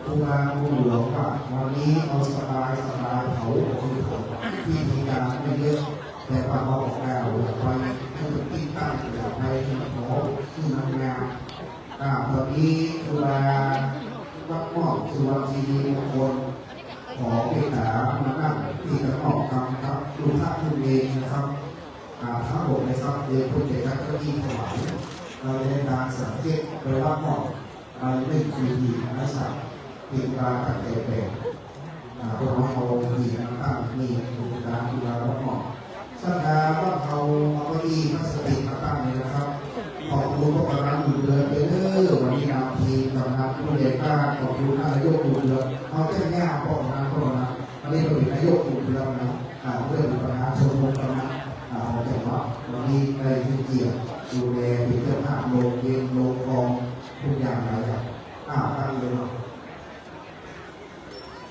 ผู้งานผู้หลวงว่าวันนี้เอาสบายเขาคือเขาที่มีการไม่เยอะแต่ว่าเราออกแล้วไปให้มันติ้งตั้งอยู่ในหอที่มันงามตอนนี้สุราวัดหม้อสุวรรณจีดีมงคลขอเอกสารมานั่งที่จะออกคำครับดูท่าคุณเองนะครับทั้งหมดในครับเรียนคุณเอกก็ที่ถวายเราในการสังเกตโดยว่าหม้อเราไม่คุยดีนะสักปีกาตัดเตะตัวน้องเขาดีตั้งมีดูการดูแลรับเหมาะสัญญาว่าเขาเอาไปดีมาสติมาตั้งเลยนะครับขอบคุณพวกเราอยู่เดือนวันนี้นำทีมทำงานผู้เด็กก้าขอบคุณนายกอยู่เดือนเอาแค่แง่พวกเราพวกเราวันนี้เราเป็นนายกอยู่เดือนนะเรื่องปัญหาชนบทปัญหาของจังหวัดวันนี้ในที่เกี่ยวดูแลเป็นเจ้าภาพโรงเรียนโรงกองทุกอย่างหลายอย่างตั้งเลย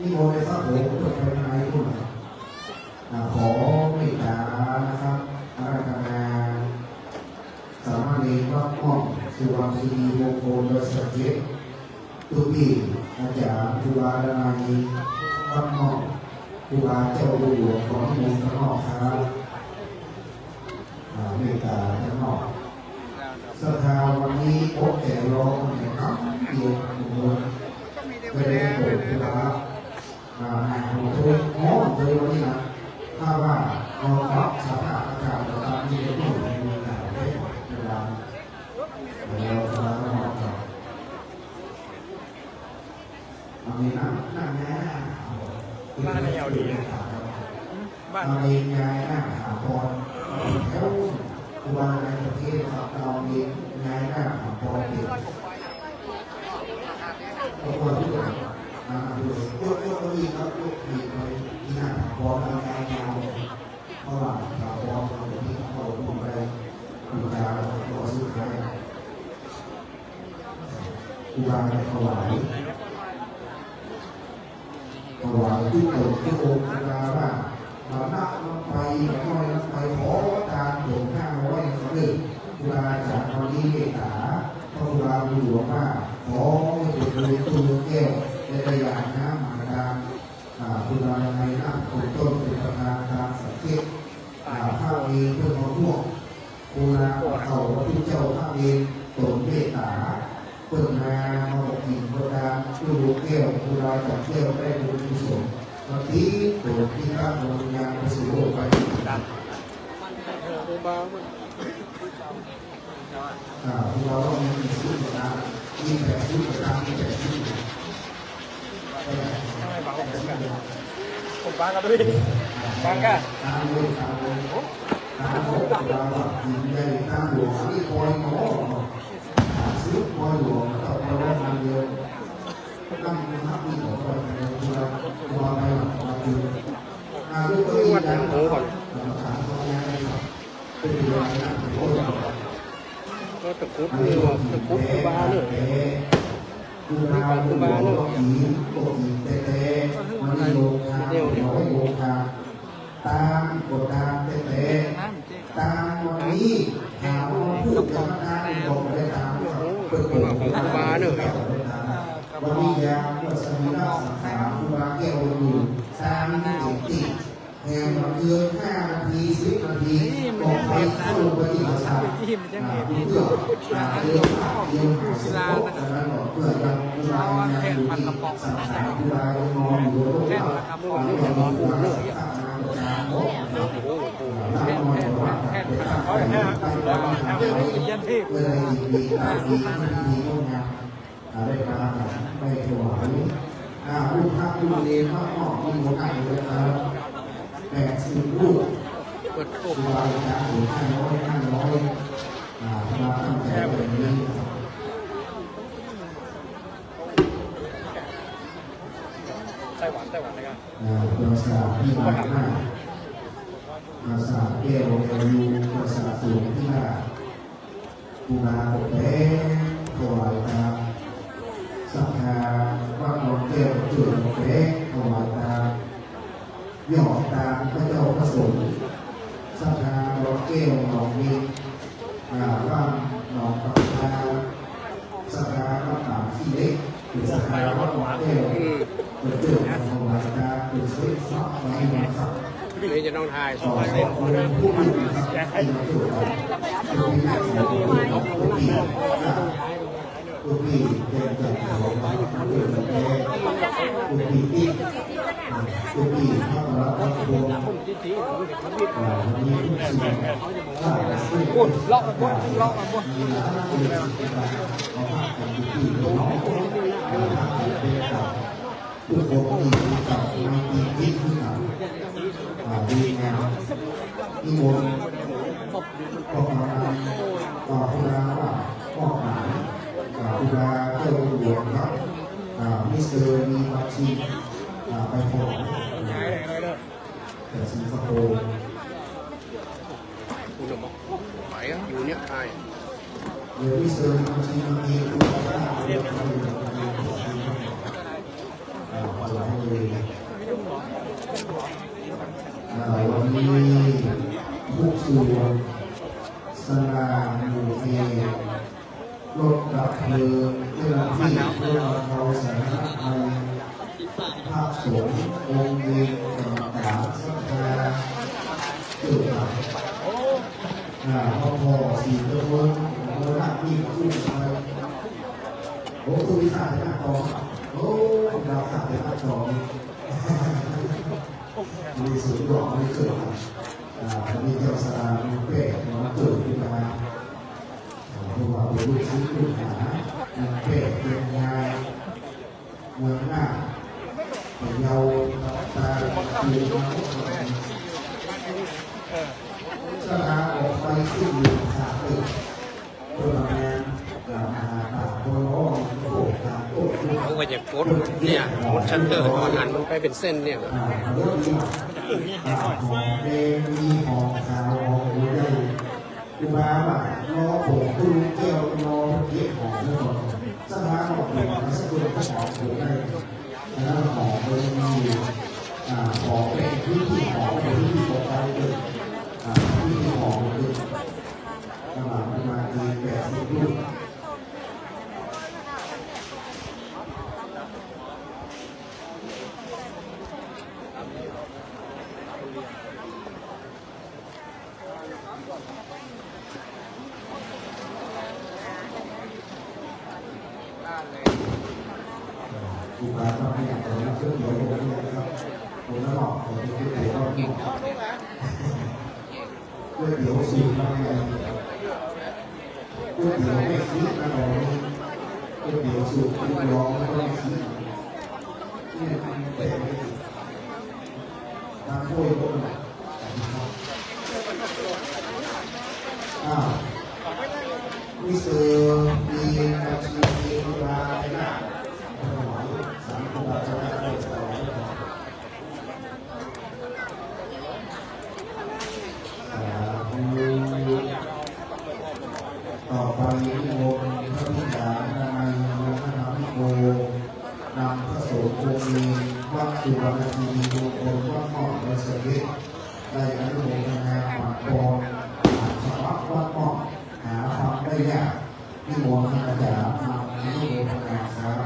นี่โมเดลครับผมจะเป็นนายผู้ขอเมตตานะครับอาราธนาสามเณรวัดม่องสุวรรณจีดีมงคลโดยสัจเจตตุปีอาจารย์ครูบาดานีวัดม่องครูบาเจ้าหลวงของมุงข้างนอกครับเมตตาข้างนอกศรัทธาวันนี้โอ๊ตแต่ร้องนะครับเกี่ยวกับไม่ได้โปรดนะครับตัวหอมตัวนี้นะถ้าว่าเราปรับสภาพอากาศตามที่เราต้องในเมืองหนาวได้เวลาเราต้องมองกับอันนี้นั่งแง่บ้านยาวดีบ้านเองย้ายหน้าหาบอลแถวตัวในประเทศเราเองย้ายหน้าหาบอลเองตัวที่ยกดีครับยกดีเลยที่หน้าบอลทางการยาวเพราะว่าบอลเราที่เขาลงไปดูดาวตัวสุดท้ายดูดาวถวายที่เกิดที่โองค์ดาวว่ามาหน้าลงไปน้อยลงไปขอการโด่งห้าร้อยเขาเลยดูดาวจากตอนนี้เมตตาพระดูดาวหลวงว่าขอให้เป็นตัวแก้วในตัวอย่างน้ำมาดามคุณอะไรน้ำคนต้น เที่ยวได้บุญกุศลวันที่โปรดที่ตั้งดวงวิญญาณไปสู่โลกไปเราต้องมีสุขภาพมีแต่สุขภาพมีแต่สุขภาพผมบางกันด้วยบางกันตามเลยตามเลยตามหลวงเราหญิงใหญ่ตามหลวงที่คอยหมอซื้อคอยหลวงต่อไปว่าทางเดียวตั้งนับมีของคอยเราไปมาดูลูกก็มีแต่โอ้ก่อนเป็นเรื่องนั้นก็ตะกุดเลยว่ะตะกุดบ้าเลยกูบ้าเลยผีโกผีเตะมันโยคาน้อยโยคาตามกดตามเตะตามวันนี้หาว่าพูดกันนานบอกได้ตามเปิดของกูบ้าเลยวันนี้ยามสมิธาสังขารกูบ้าแก้วอยู่ตามจิตติแห่งเดือน5 นาที10 นาทีออกไปเข้าไปที่ภาษาเพื่อเดือนเดือนศิลาแต่ละหน่อเพื่อยังเวลาแข่งมันกระป๋องสังขารเวลานอนอยู่บนโลกความเรื่องของผู้เลือกยันเทพเลยดีดีดีงดงามได้มาไม่ถวายรูปภาพรูปเลี้ยงภาพออกมีหมดอะไรเลยครับ80 รูปเปิดโอ้ครูบาอาจารย์อยู่500มาตั้งใจแบบนี้ไต้หวันนะครับภาษาที่มาหน้าภาษาแก้วแอยูภาษาสูงที่หน้าครูบาแพ้ถวายตาสังฆาว่าน้องแก้วจุดแพ้ถวายตาหยอดตาพระเจ้าพระสงฆ์สังฆาน้องแก้วน้องมีว่าน้องปัตตาสังฆาว่าตาที่เล็กหรือสังฆาว่าน้องแก้วเป็นเจ้าของถวายตาเป็นเสด็จฟ้าไว้ในฝักนี่จะต้องถ่ายสองคนผู้มีแก่ให้มาถูกต้องผู้มีผู้มีเดินจากของเราผู้มีแก่ผู้มีที่ผู้มีพระบรมครูวันนี้ผู้เสียพูดเลาะบนเลาะบนมีหลายคนที่เขาพากันที่น้องผู้คนที่กับมีที่ที่หนักดีงามที่มนก็มาต่อพระว่าก็หมายพระเจ้าหลวงครับมิสเตอร์มีบัญชีไปพบแต่สิงคโปร์คุณบอกไปอยู่เนี่ยถ่ายเดี๋ยวมิสเตอร์มีบัญชีมาดีคุณก็ได้เรียกมาอยู่วันนี้ผู้ส่วนสนามหมู่เอรถดับเพลิงเจ้าหน้าที่เพื่อเราสาธารณภัยภาคสงฆ์องค์เย็นกรรมการสังฆาเกิดพ่อสี่ตัวคนโบราณที่คู่ไปโอ้ตัววิสาหะต่อโอ้ดาวขาดเลยต่อมีสุดหล่อไม่เกิดมีเจ้าสามีเป็ดน้องเกิดขึ้นมาเพราะว่าเป็นลูกชิ้นลูกหาเป็ดเป็นไงเมืองหน้าเยาตาคือน้องสลาออกไปขึ้นอยู่ขาตึกตัวแม่อาหารตัวอ้อมโอ้ขาโอ้เขาก็จะกดเนี่ยกดชัตเตอร์ตอนหันมันไปเป็นเส้นเนี่ยมีหอมขาวหอมหัวใจดูบ้าบ่านอผมตู้เกี่ยวนอเกี่ยวหอมทุกคนสถานหอมหัวสักคนก็หอมหัวใจแล้วหอมเลยมีหอมเป็นที่หอมเป็นที่ตกใจเลยที่หอมเลยประมาณ80 ลูกครูบ ร้านเราไม่อยากจะรับเรื่องเดียวกันนะครับผมจะบอกผมจะพูดไปก็เรื่องเดียวสูตรมาไงเรื่องเดียวไม่คิดนะเราเรื่องเดียวสูตรที่ร้องแล้วก็ไม่คิดนี่เป็นการช่วยคนมิสเตอร์มีอาชีพมีรายได้สามคนจะได้ต่อไปนิมนต์พระพิจารณาในพระนามโกนำพระโสดโกมีวัดสุวรรณทีมีโกคนวัดหม้อในเสด็จได้อนุโมทนาปากกรสวัสดิ์วัดหม้อหาความได้ยากนิมนต์พระอาจารย์ทำอนุโมทนาครับ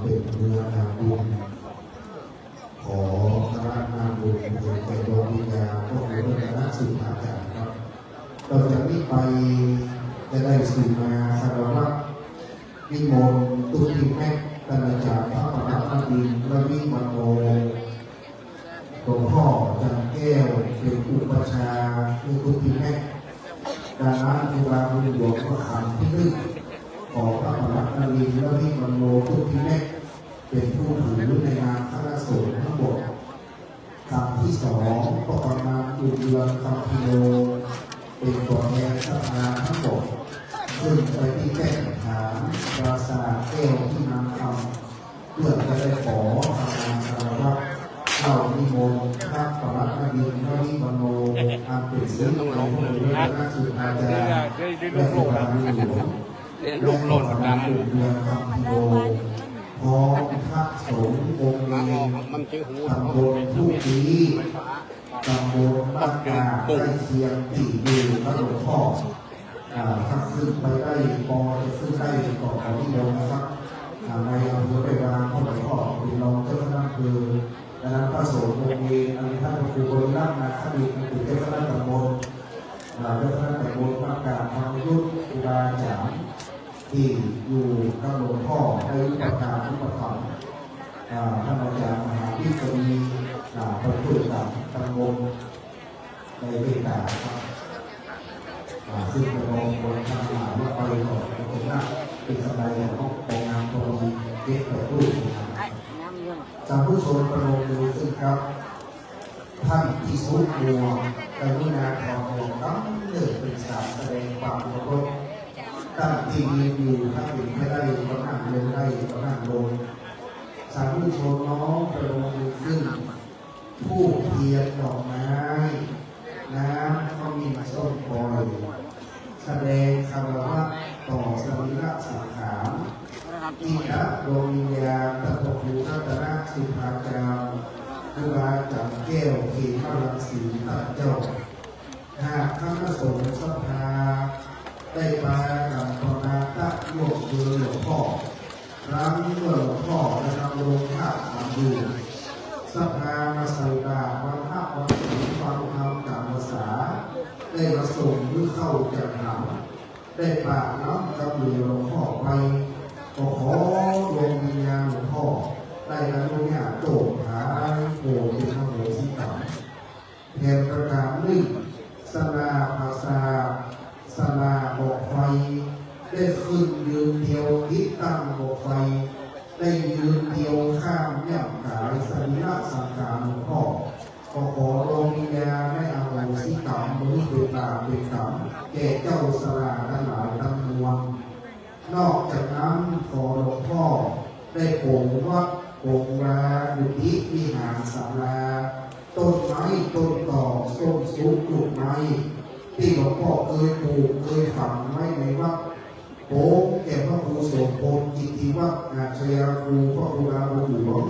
เป็นเรือนาบุญขอพระนาบุญเป็นดวงวิญญาณพวกเราด้วยนะสื่ออาจารย์ครับเราจะไม่ไปจะได้สื่อมาสารวัตรนิมนต์ตุติแม่ตนาจารย์พระประธานดินและวิมโนหลวงพ่อจันแก้วเป็นอุปชาคือตุติแม่ดาราธุราบุญหลวงพระขันที่หนึ่งของพระประธานดินและวิมโนตุติแม่เป็นผู้ถือในงานคณะสงฆ์ทั้งหมดคำที่สองก็ประมาณอุเรืองคำพิโลเป็นตัวแทนสภาทั้งหมดซึ่งไปที่แก้ไขฐานปราสาทแก้วที่นำคำเพื่อจะได้ขอทำงานสารวัตรเรานิมนต์พระประหลัดนดินพระวิมโนอาเป็นศิลป์ของพระเดชพระสุอาจารย์และพระบาลีหลวงและพระประธานอุเรืองคำพิโลพร้อมพระสงฆ์องค์เองตำบลผู้ดีตำบลบ้านกาใกล้เคียงที่ดูพระหลวงพ่อถ้าขึ้นไปได้พอจะขึ้นได้ก่อนที่เดียวนะครับในอำเภอไปวางพระหลวงพ่อเป็นรองเจ้าคณะอำเภอและนั้นพระสงฆ์องค์เองอันนี้ท่านครูบริรักษ์นาคดิษฐ์เป็นเจ้าคณะตำบลเจ้าคณะตำบลบ้านกาทางยุทธอุดาจารที่อยู่กับหลวงพ่อได้ประกาศทุกประการท่านอาจารย์มหาวิทยาลัยประพฤติตำบลในเวกาครับซึ่งเป็นองค์บริหารว่าไปก่อนเป็นหน้าเป็นสบายขององค์งานตัวมีเก็บประพฤติสาธุชนประนมมือขึ้นครับท่านที่สุขมัวกรุณาขอหลวงน้ำเลือดเป็นสารแสดงความเคารพตั้งที่ยืนอยู่ถ้าเป็นไม่ได้ก็นั่งลงได้ก็นั่งลงสาธุชนน้องประนมมือขึ้นผู้เทียนดอกไม้ น้ำก็มีส้มปล่อยแสดงคำว่าต่อสรีระสังขารอินะดวงวิญญาณตะปุภูรัตนะสุภาจารย์กุลาจังแก้วเขตรังสีตัดเจ้าหากพระสงฆ์ศรัทธาได้มากับพระนาตะโยกเรือหลวงพ่อรั้งเมื่อหลวงพ่อได้นำลงภาพทำดูศรัทธามาใส่บาตรวันพระวันศีลฟังธรรมตามภาษาได้มาส่งหรือเข้าจังหังได้ปากน้ำกับเรือหลวงพ่อไปก็ขอดวงวิญญาณหลวงพ่อได้อนุญาตโจทย์หาโผล่เป็นพระโหสิกรรมแทนประการนี้สนาภาษาสนาบอกไฟได้ขึ้นยืนเดียวทิศตั้งบอกไฟได้ยืนเดียวข้ามแย่ำกายสรีระสังขารหลวงพ่อก็ขอดวงวิญญาณได้อโหสิกรรมมือเป็นบาปเป็นกรรมแก่เจ้าสลาทั้งหลายทั้งมวลนอกจากนั้นขอหลวงพ่อได้โปร่งวัดโปร่งวาดุทิวิหารศาลาต้นไม้ต้นต่อส้มสูงปลูกไม้ที่หลวงพ่อเคยปลูกเคยฝังไว้ในวัดโป่งแก่พระครูโสพลกิติวัฒน์อาชญาครูพระครูราหลวง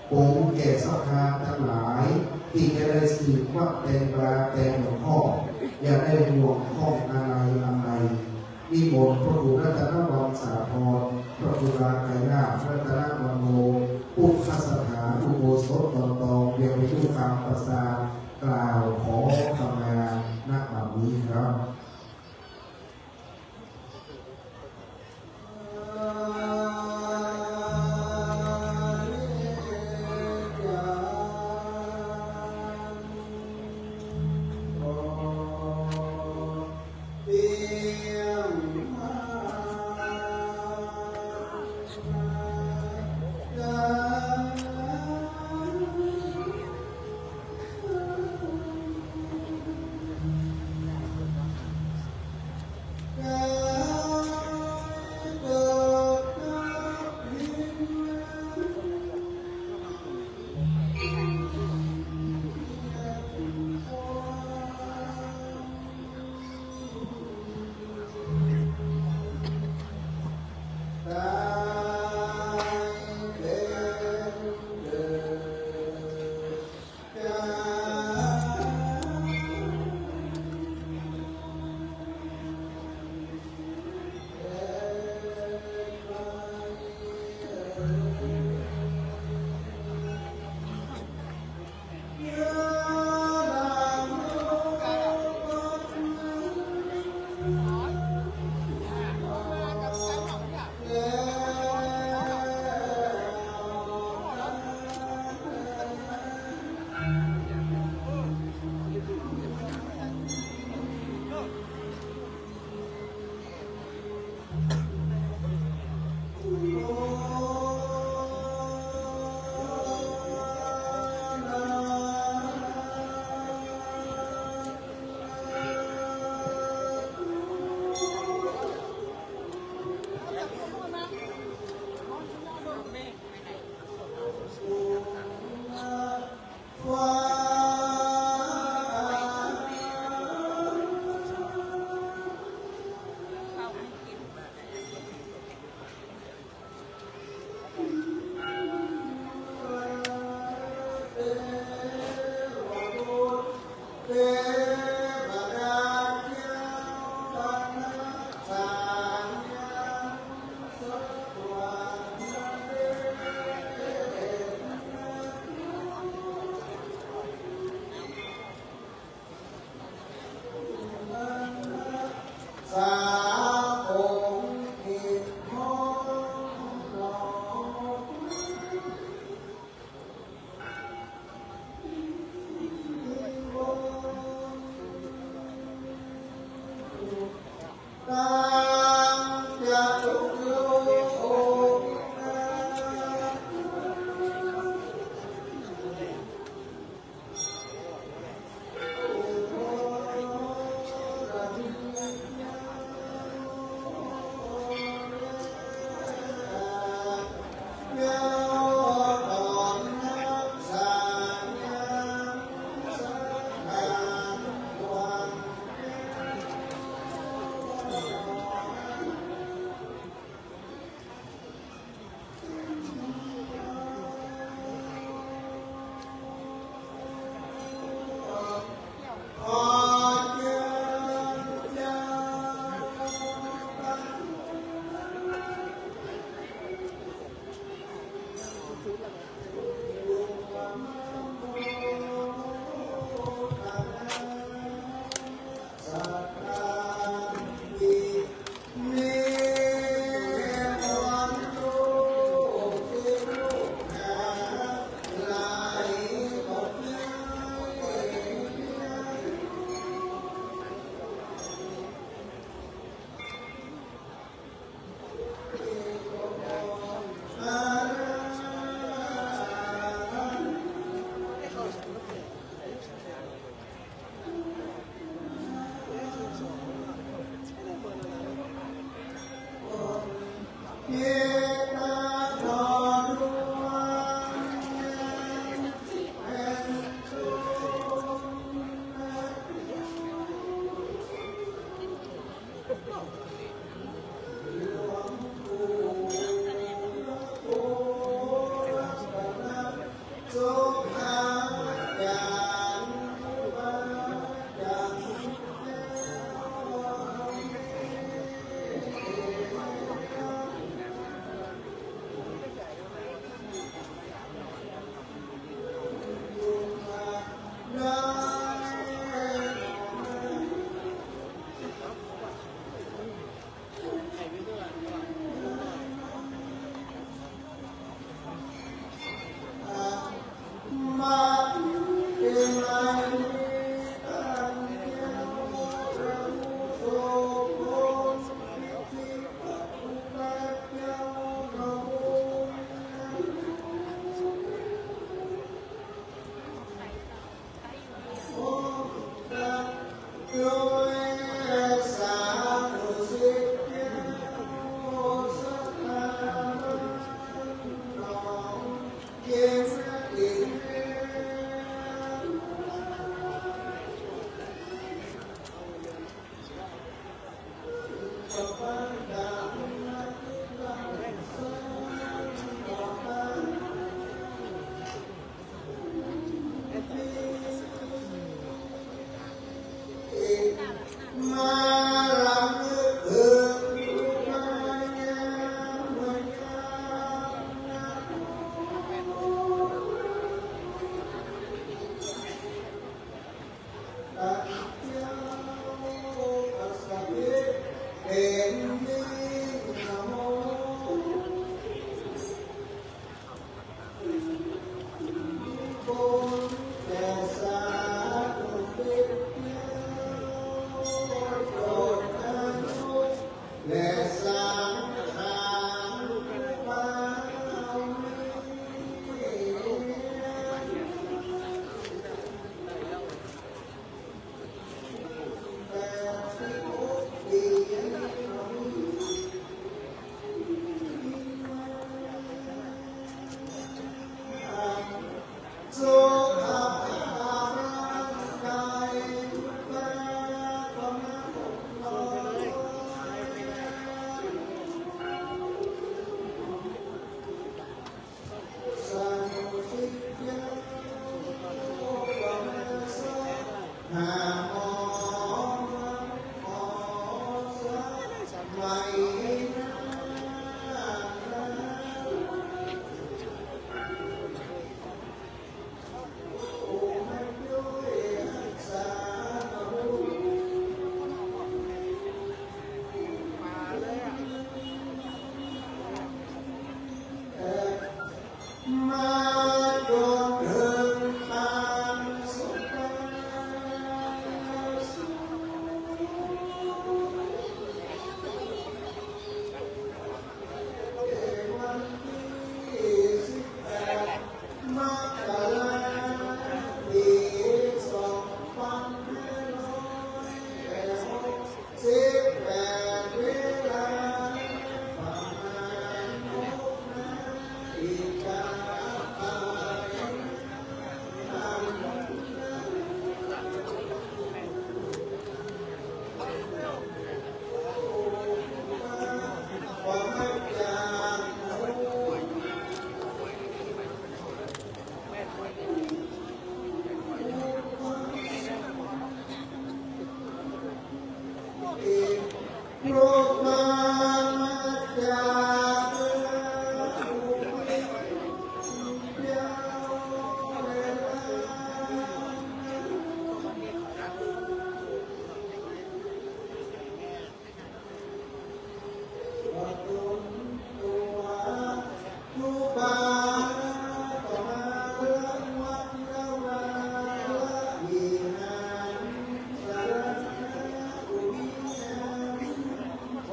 โป่งแก่ศรัทธาทั้งหลายที่จะได้สืบวัดแต่งบาแต่งหลวงพ่ออย่าได้ห่วงข้องอะไรนิมนต์พระครูรัตนวังสาธรพระครูราไกรนาถรัตนวันโนพุทธสถานอุโบสถตองเรียนไปทุกคำประสาทกล่าวขอทำงานณบัดนี้ครับ เ ข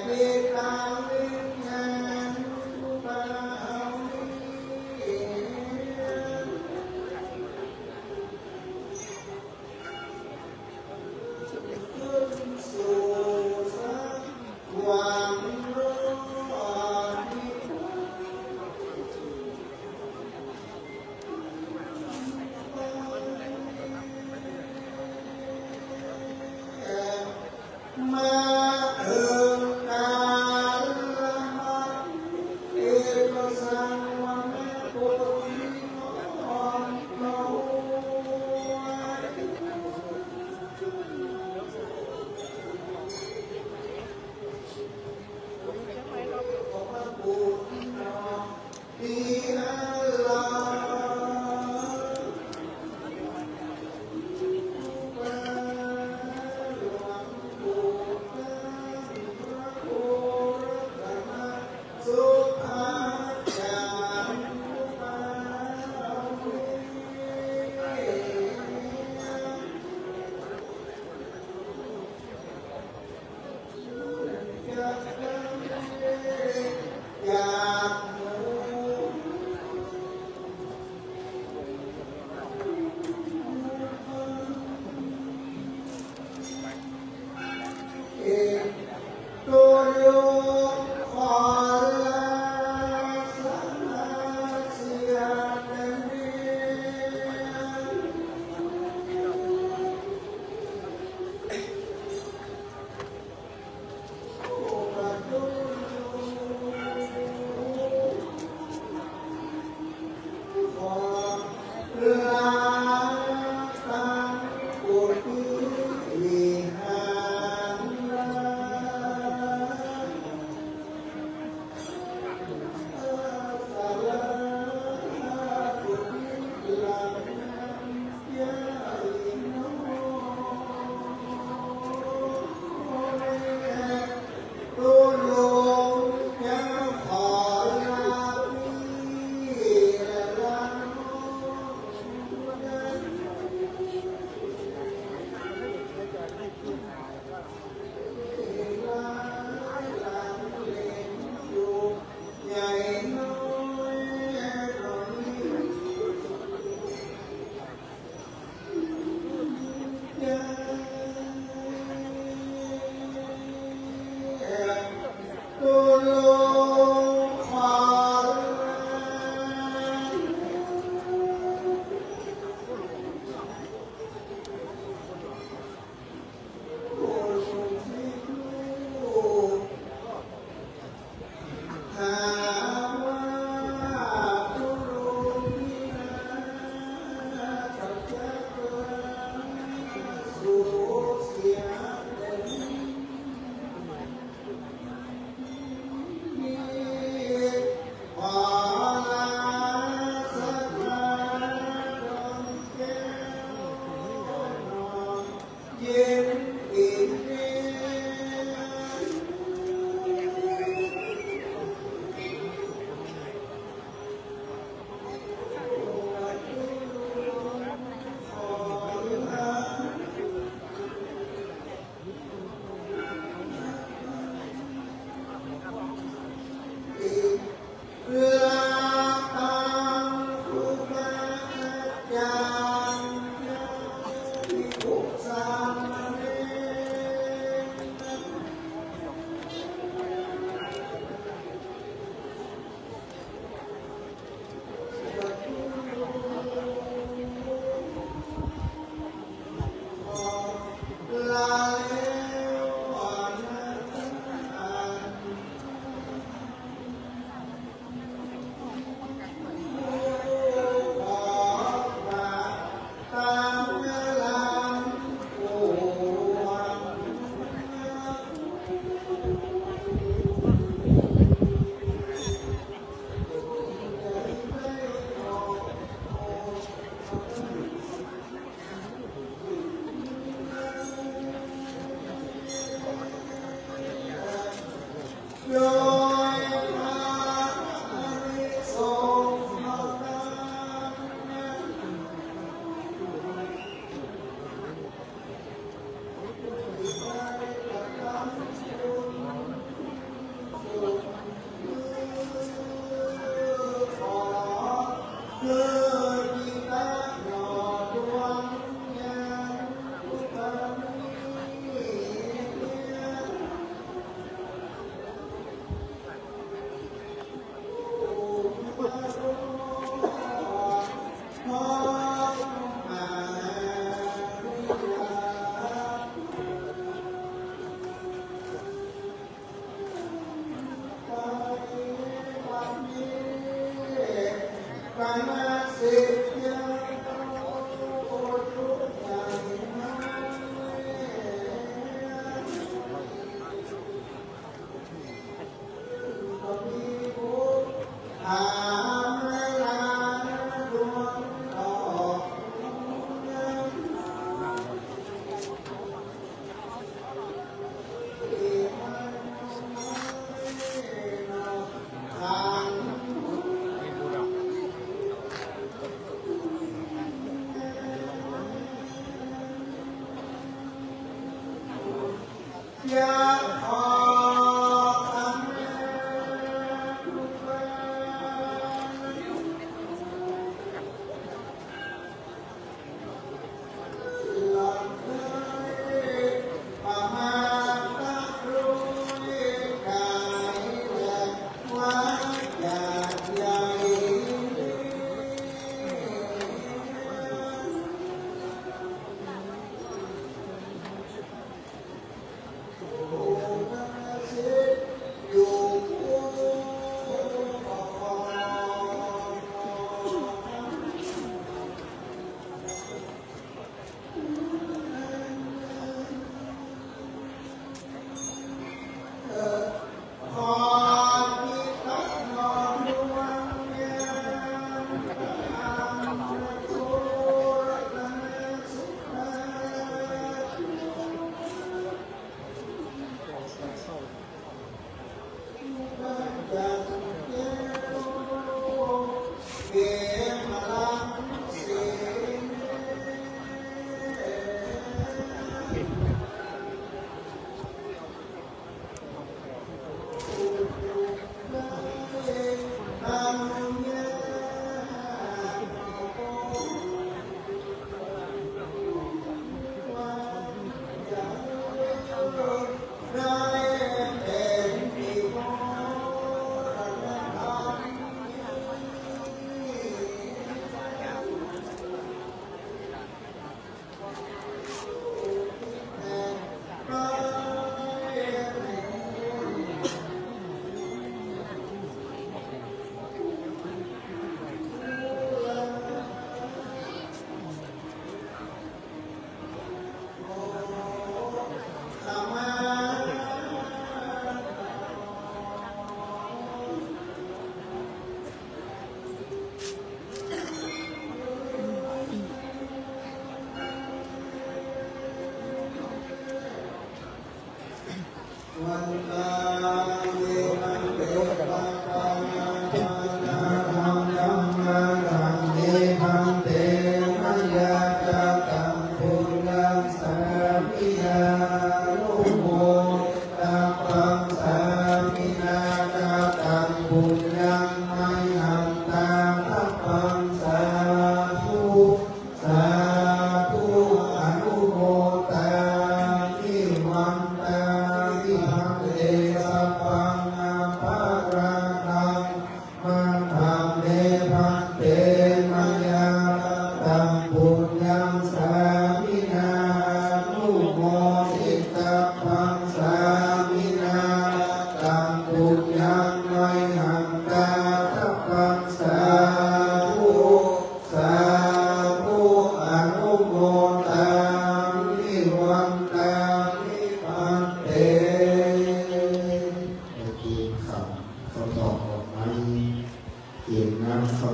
เ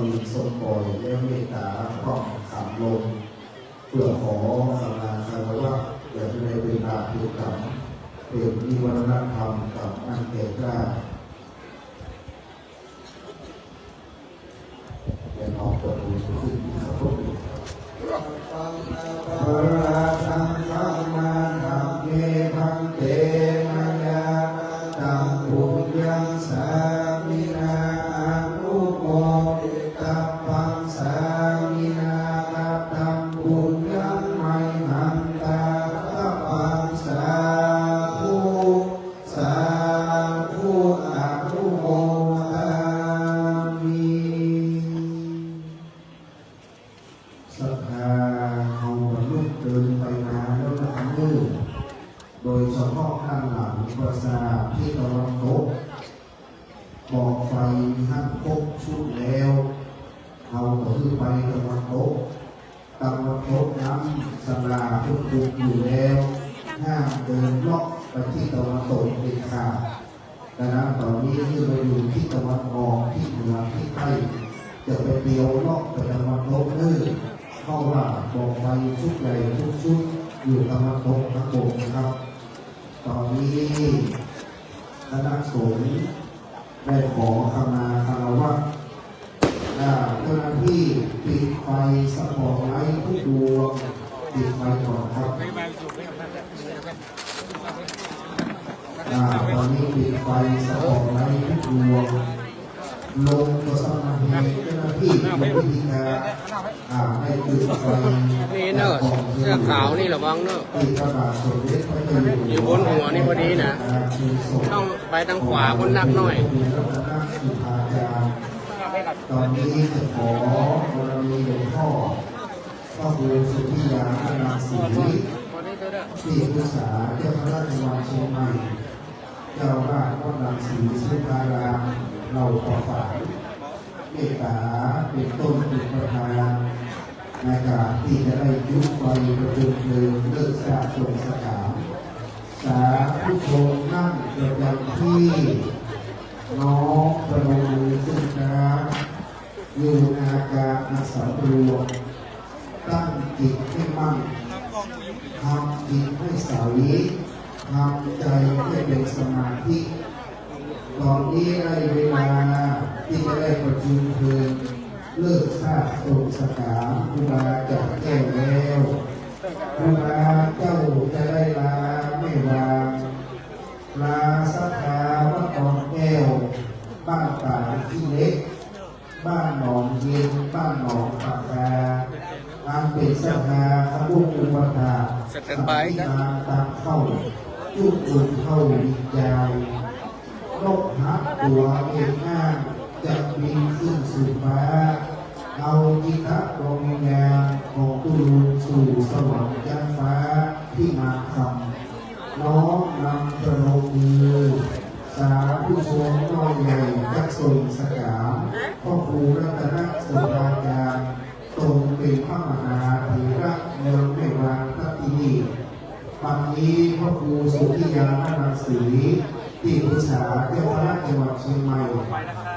วินทรงปล่อยและเมตตาพร้อมสามลมเพื่อขอสำนาคารวะอย่าได้เป็นบาปผิดกรรมเป็นนิวรณธรรมกับอันแก่กล้าอย่าออกประตูขึ้นขอบคุณพระสังฆมาธัมเมพังเตมัญญาตังปุญญังสามินาอนุโมตัพพังสามินาตัมปุญญังไมหันตาตัพพังสาธุสาธุอนุโมทามิศรัทธาเอาบรรลุเดินไปมาแล้วก็ทำมือโดยเฉพาะด้านหลังปราสาทที่ตะวันตกบอกไฟท่านพบชุดแล้วเอาก็คือไปตะวันตกน้ำสลาทุกอยู่แล้วห้ามเดินเลาะไปที่ตะวันตกเด็ดขาดดังนั้นตอนนี้ที่เราอยู่ที่ตะวันออกที่เหนือที่ใต้จะไปเดียวเลาะไปตะวันตกเพราะว่าบอกไฟชุดใหญ่ทุกชุดอยู่ตะวันตกทั้งหมดนะครับตอนนี้คณะสงฆ์ได้ขอขมาคารวะเจ้าหน้าที่ปิดไฟสปอร์ตไลท์ทุกดวงปิดไฟก่อนครับตอนนี้ปิดไฟสปอร์ตไลท์ทุกดวงลงตัวสมาธิเจ้าหน้าที่มีวิธีการให้ปิดไฟ นี่เนอะเสื้อขาวนี่ระวังเนอะ ที่พระบาทสมเด็จพระเจ้าอยู่ อยู่บนหัวนี่พอดีนะต้องไปทางขวาบนนักหน่อย ตอนนี้จะขอบารมีหลวงพ่อพระครูสุทธิยาอาณาศรีที่ปรึกษาเจ้าคณะจังหวัดเชียงใหม่เจ้าราชวัดรังสีสุภารามเราขอฝากเมตตาเป็นต้นเป็นประธานในการที่จะได้ยุบไฟประจุเพลิงเลิกชาติชนสถานสาธุชนนั่งประจำที่น้อมประนมมือขึ้นครับอยู่ในอาการอันสำรวมตั้งจิตให้มั่นทำจิตให้ใสทำใจให้เป็นสมาธิตอนนี้ได้เวลาที่จะได้ประชุมเพลิงเลิกชาติโศกสถานครูบาจากแก้วแล้วครูบาเจ้าจะได้ลาไม่วางลาสัทธาวัดหนองแก้วบ้านป่าที่เล็กบ้านหนองเย็นบ้านหนองปากกาอันเป็นสัทธาขบุญอุปถาสัตย์มาตามเข้าจุดจุดเข้าวิญญาณนกหักตัวเองหน้าจะบินขึ้นสู่ฟ้าเอาจิตะดวงวิญญาณของตุลูสู่สวรรค์ยันฟ้าที่มาคำน้อมนำประนมมือสาธุชนน้อยใหญ่ยักษ์ทรงสกามพ่อครูรัตนสุภาจารย์ตรงเป็นพระมหาธีระเมืองแม่วางทัพทีวันนี้พ่อครูสุทธิยาพระนางศรีที่ปรึกษาเจ้าคณะจังหวัดเชียงใหม่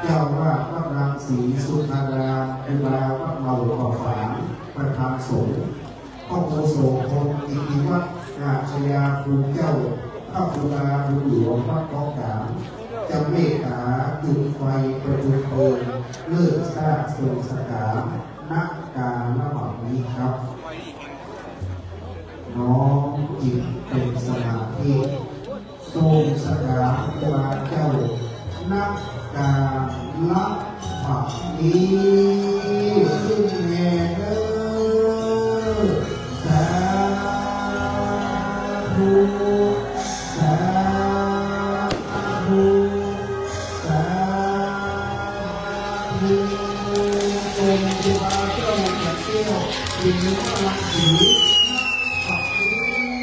เจ้าวาดวัดรังสีสุธารามครูบาวัดเมาขอฝางประธานสงฆ์พ่อครูโสพลอิทธิวัฒน์อาชญาภูเจ้าข้าครูบาบุญหลวงวัดกองกลางจะเมตตาจุดไฟประจุเพลิงเลิกชาติทรงสกามนักการระหว่างนี้ครับน้อมจิตเป็นสมาธิทรงสกามครูบาเจ้านักการละผักนี้ขึ้นแน่เด้อสาธุสาธุสาธุทรงครูบาเจ้าจากแก้วเป็นพระรังสีผักนี้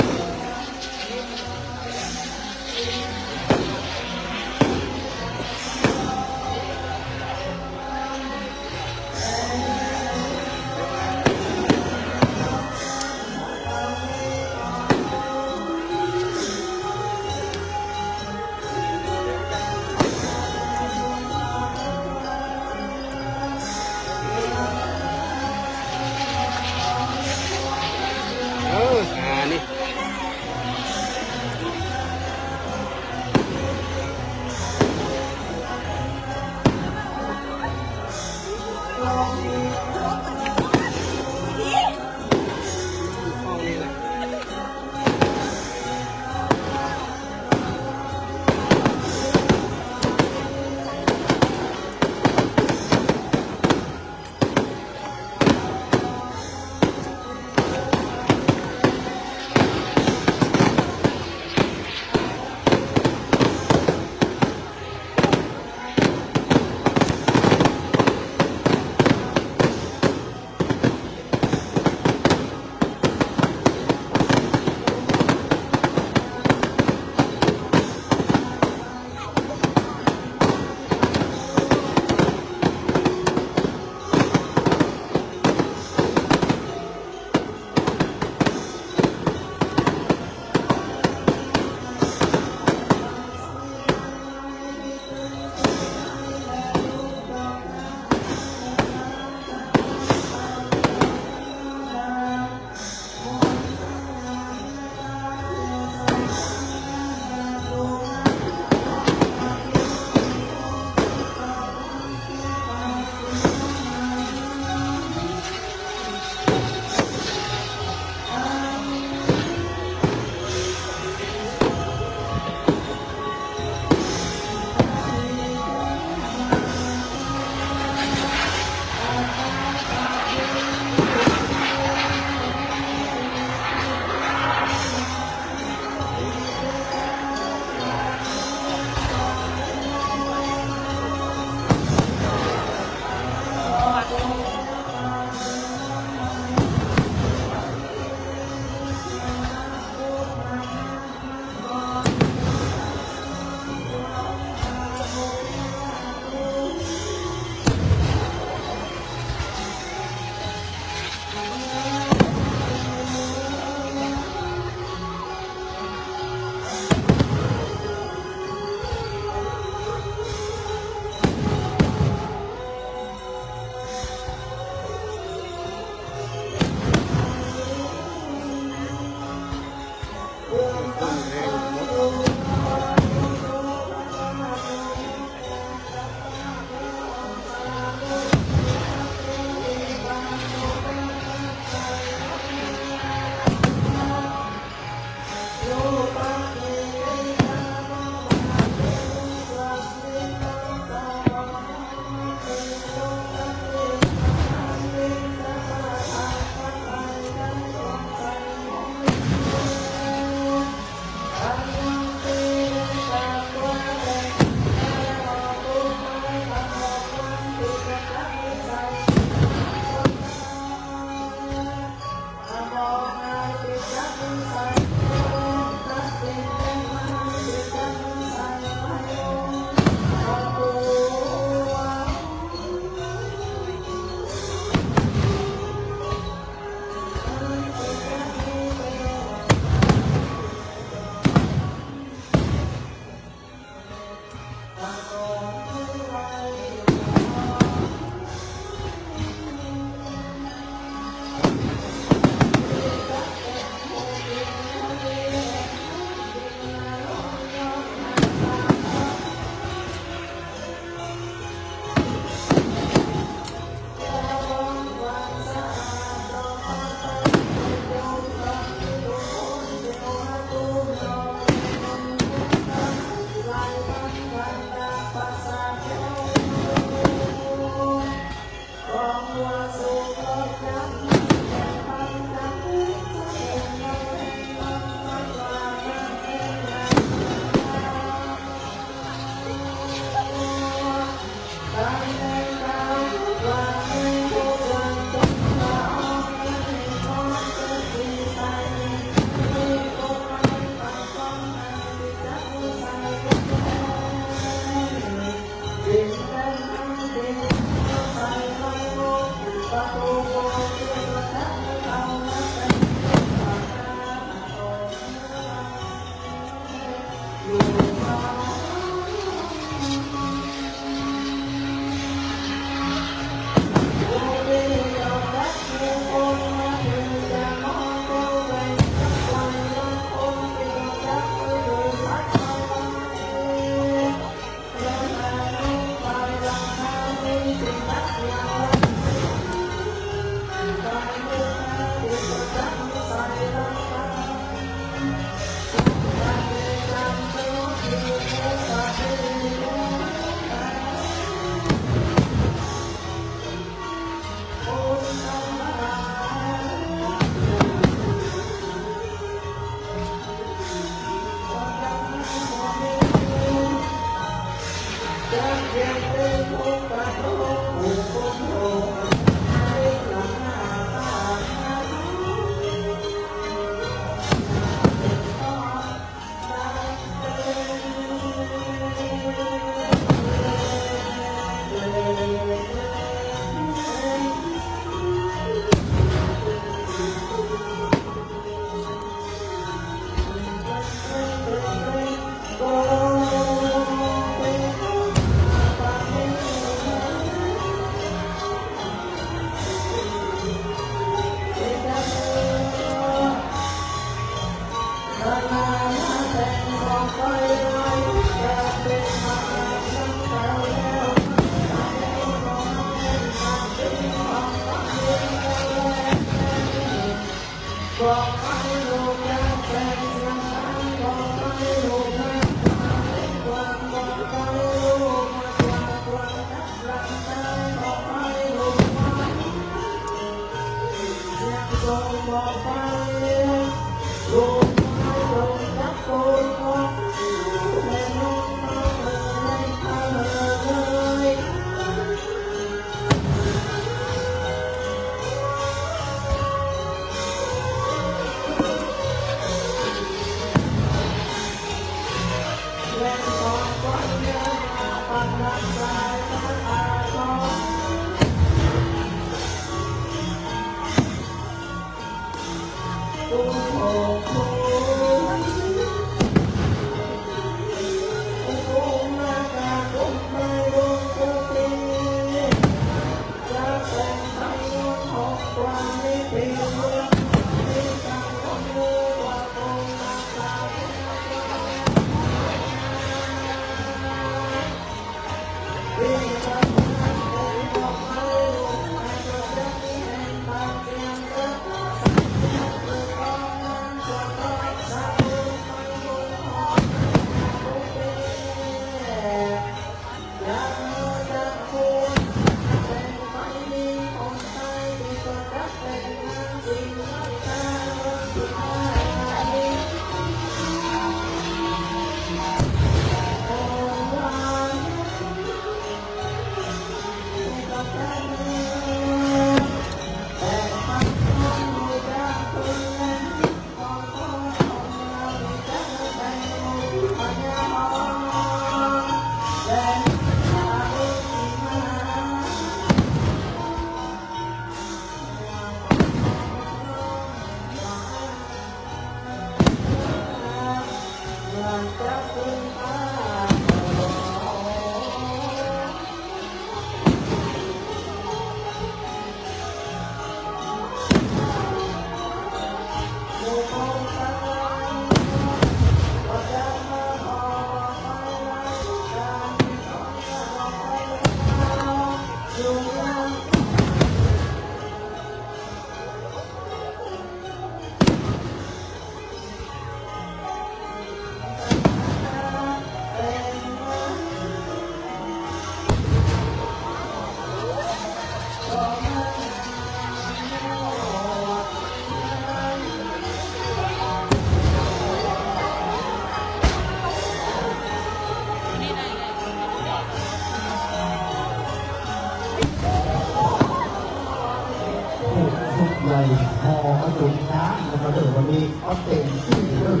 ใหญ่พอมาจุดช้าแล้วมาเดินวันนี้ก็เต็มที่เลย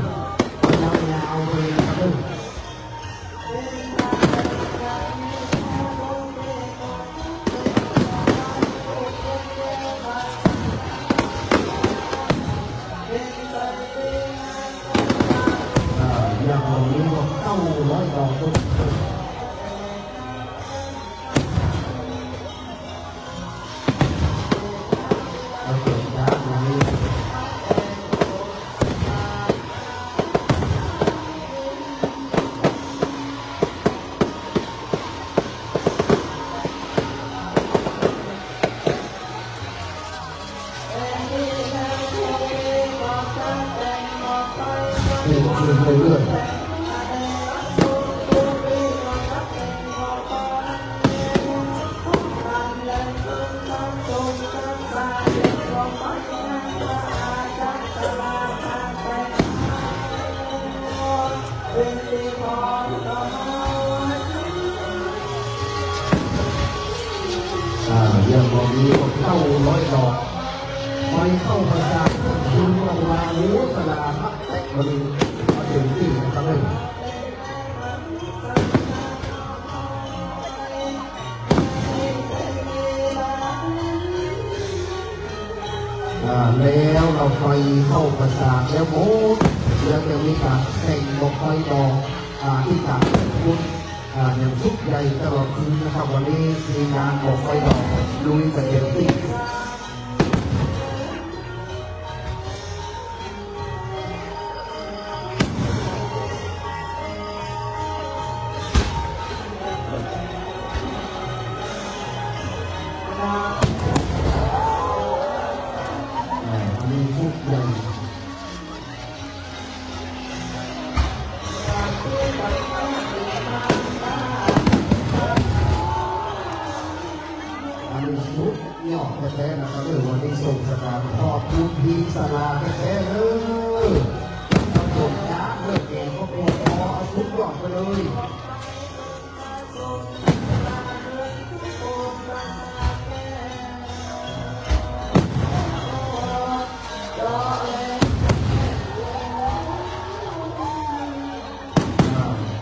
ยาวๆเลยครับเลยอย่างวันนี้ก็เข้า100 ดอกทุกเรื่อยอย่างวันนี้ก็เข้า100 ดอกไม่เข้าภาษาคุณบอกว่ารู้สลาพักแต่วันนี้มาถึงที่นะครับเลยแล้วเราไฟเข้าประสาทแล้วโม้แล้วจะมีการแข่งบอกไฟบอกที่ต่างคุณอย่างชุดใหญ่ตลอดคืนนะครับวันนี้มีงานบอกไฟบอกลุยกับเด็กที่มีชุดใหญ่ แท้ๆนะครับเรื่องวันนี้ส่งสการขอบคุณทีมสลาแท้ๆเลยผมจ้าเลิกเองก็ปวดคอเอาทุกหลอดไปเลย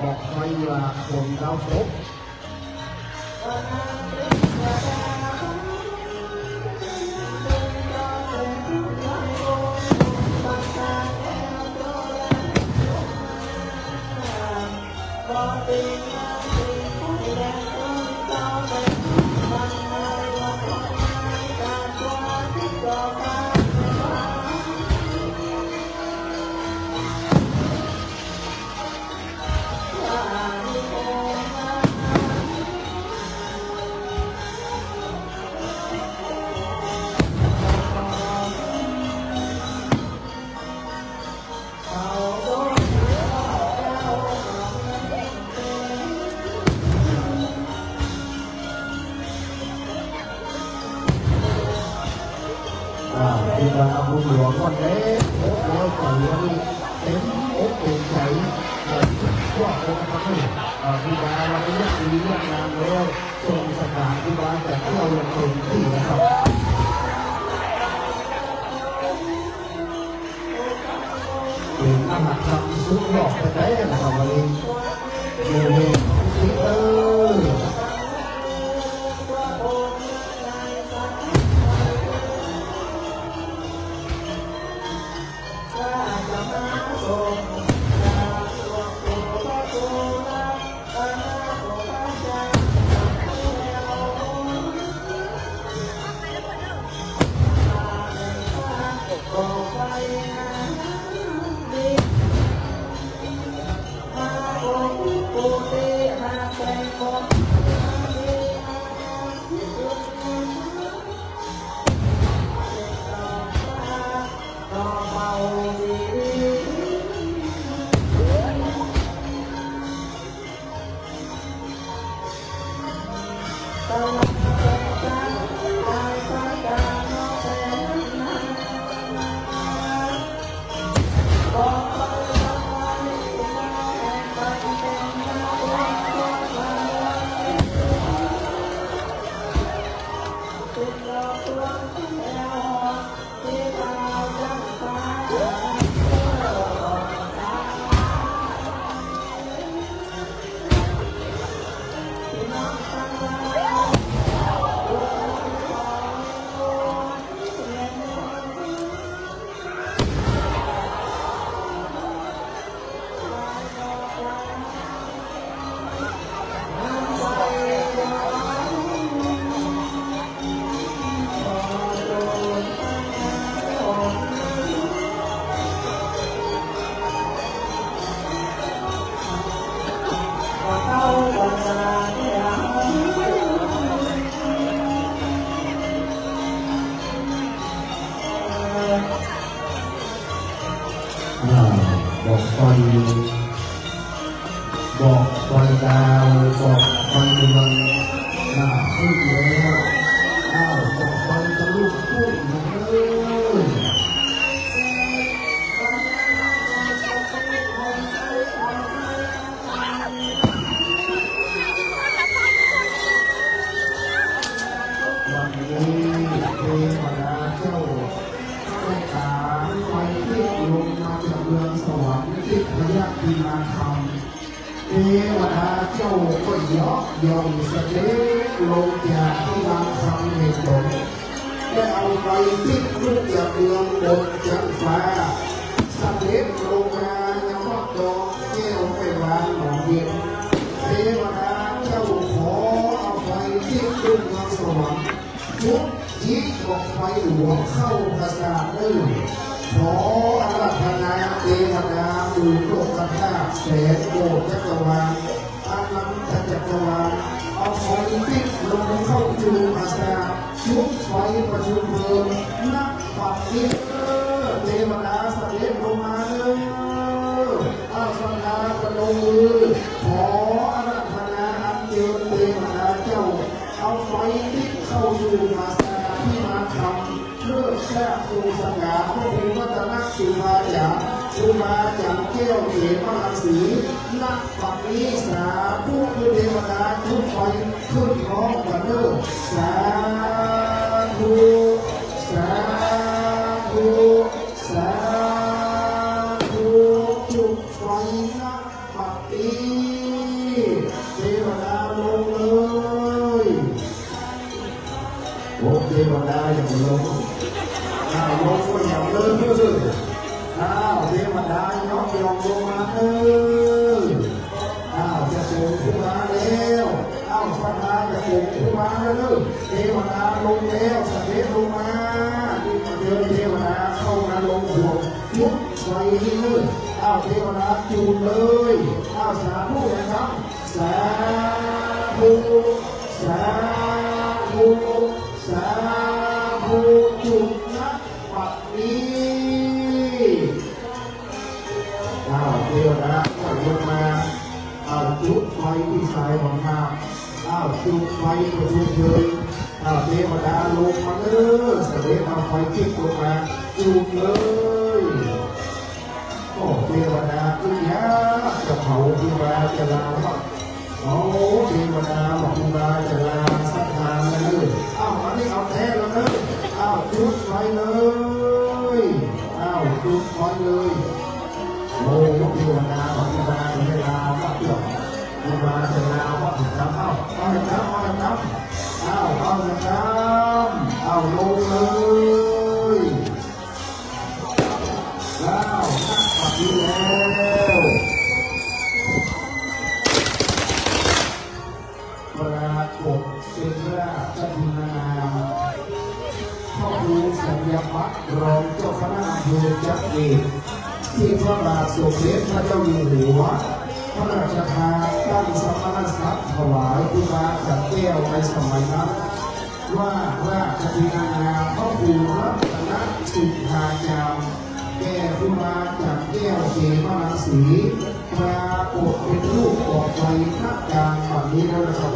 บอกใครว่าคนเราพบที่เราเอาบุญหลวงก้อนเล็กแล้วก็เลี้ยงเต็มอกเต็มใจพวกคนทำให้ที่ดาเราไม่ยากดียากงามแล้วทรงสถานที่บ้านแต่ที่เรายังคงที่นะครับเป็นอาหารทำซุปหลอกแต่ได้นะครับวันนี้เร็วๆคิดเลยบอกไฟดาวบอกไฟดวงหน้าขึ้นแล้วบอกไฟจะลุกพุ่งเลยวันนี้เทวดาเจ้าได้ตาไฟที่ลงมาจากเมืองสวรรค์ที่พยัคฆ์พิมาคำเทวดาเจ้าก็ยกย่องเสด็จลงจากที่ลานคำในตนได้เอาไปที่ลูกจากเมืองบนจากฟ้าเสด็จลงมายังวัดดอกแก้วไปวางหนองเย็นเทวดาเจ้าขอเอาไปที่ลูกเมืองสวรรค์ยุบยิงบอกไฟหลวงเข้ากระสาบขออาราธนาเทวดาดูโลกธาตุแสนโกฏจักรวาลอานันตจักรวาลเอาไฟปิดลงเข้าจูอาสาชุบไฟประชุมเพลิงนักปักเทียเทวดาเสด็จลงมาอาสนาประนมมือขออาราธนาอันเดียวเทวดาเจ้าเอาไฟปิดเข้าจูอาสาที่มา ก้วเขมรังสีนักปักนี้สาธุคือเทวดาทุกไฟขึ้นร้องกันเด้อสาธุสาธุสาธุจุดไฟนักปักนี้เทวดาลงเลยโอ้เทวดาอย่างลงลงก็อย่างเลยเทวดายกยองลงมาจะส่งขึ้นมาแล้วพระนาจะส่งขึ้นมาแล้วเทวดาลงแล้วสเปลงมาเดินเทวดาเข้ามาลงห่วงยุบไฟที่มืดเทวดาจูนเลยสาธุนะครับสาธุสาธุสาธุจุดนักปักนี้เทวดาก็ลงมาจุดไฟที่สายของข้าจุดไฟก็จุดเลยเทวดาลงมาเลยเสด็จมาไฟจิตลงมาจุดเลยโอ้เทวดาขึ้นยาจะเผาเทวดาจะลาโอ้เทวดาบอกเทวดาจะลาสักทางเลยอันนี้เอาแท้แล้วเลยจุดไฟเลยจุดไฟเลยโอ้เทวดาบอกเทวดาจะลาสักเดือนเทวดาจะลาว่าถึงจำเอาจะจำจะจำจะจำลงเลยแล้วนักปฏิแล้วปรากฏเป็นราชธินามพ่อครูสัญญาพัฒน์รองเจ้าคณะอำเภอจักรีที่พระบาทสมเด็จพระเจ้าอยู่หัวพระราชทานตั้งสมณศักดิ์ถวายครูบาจักแก้วในสมัยนั้นว่าราชธินามพ่อครูรัตนสุภาจามแก่ครูบาจักแก้วเขมรังสีปรากฏเป็นลูกออกไปนักการฝั่งนี้แล้วนะครับ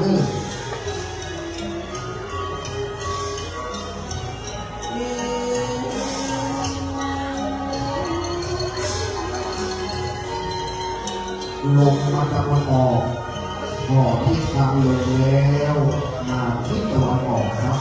ลงมาตะวันออกบอกทิศทางลงแล้วมาทิศตะวันออกครับ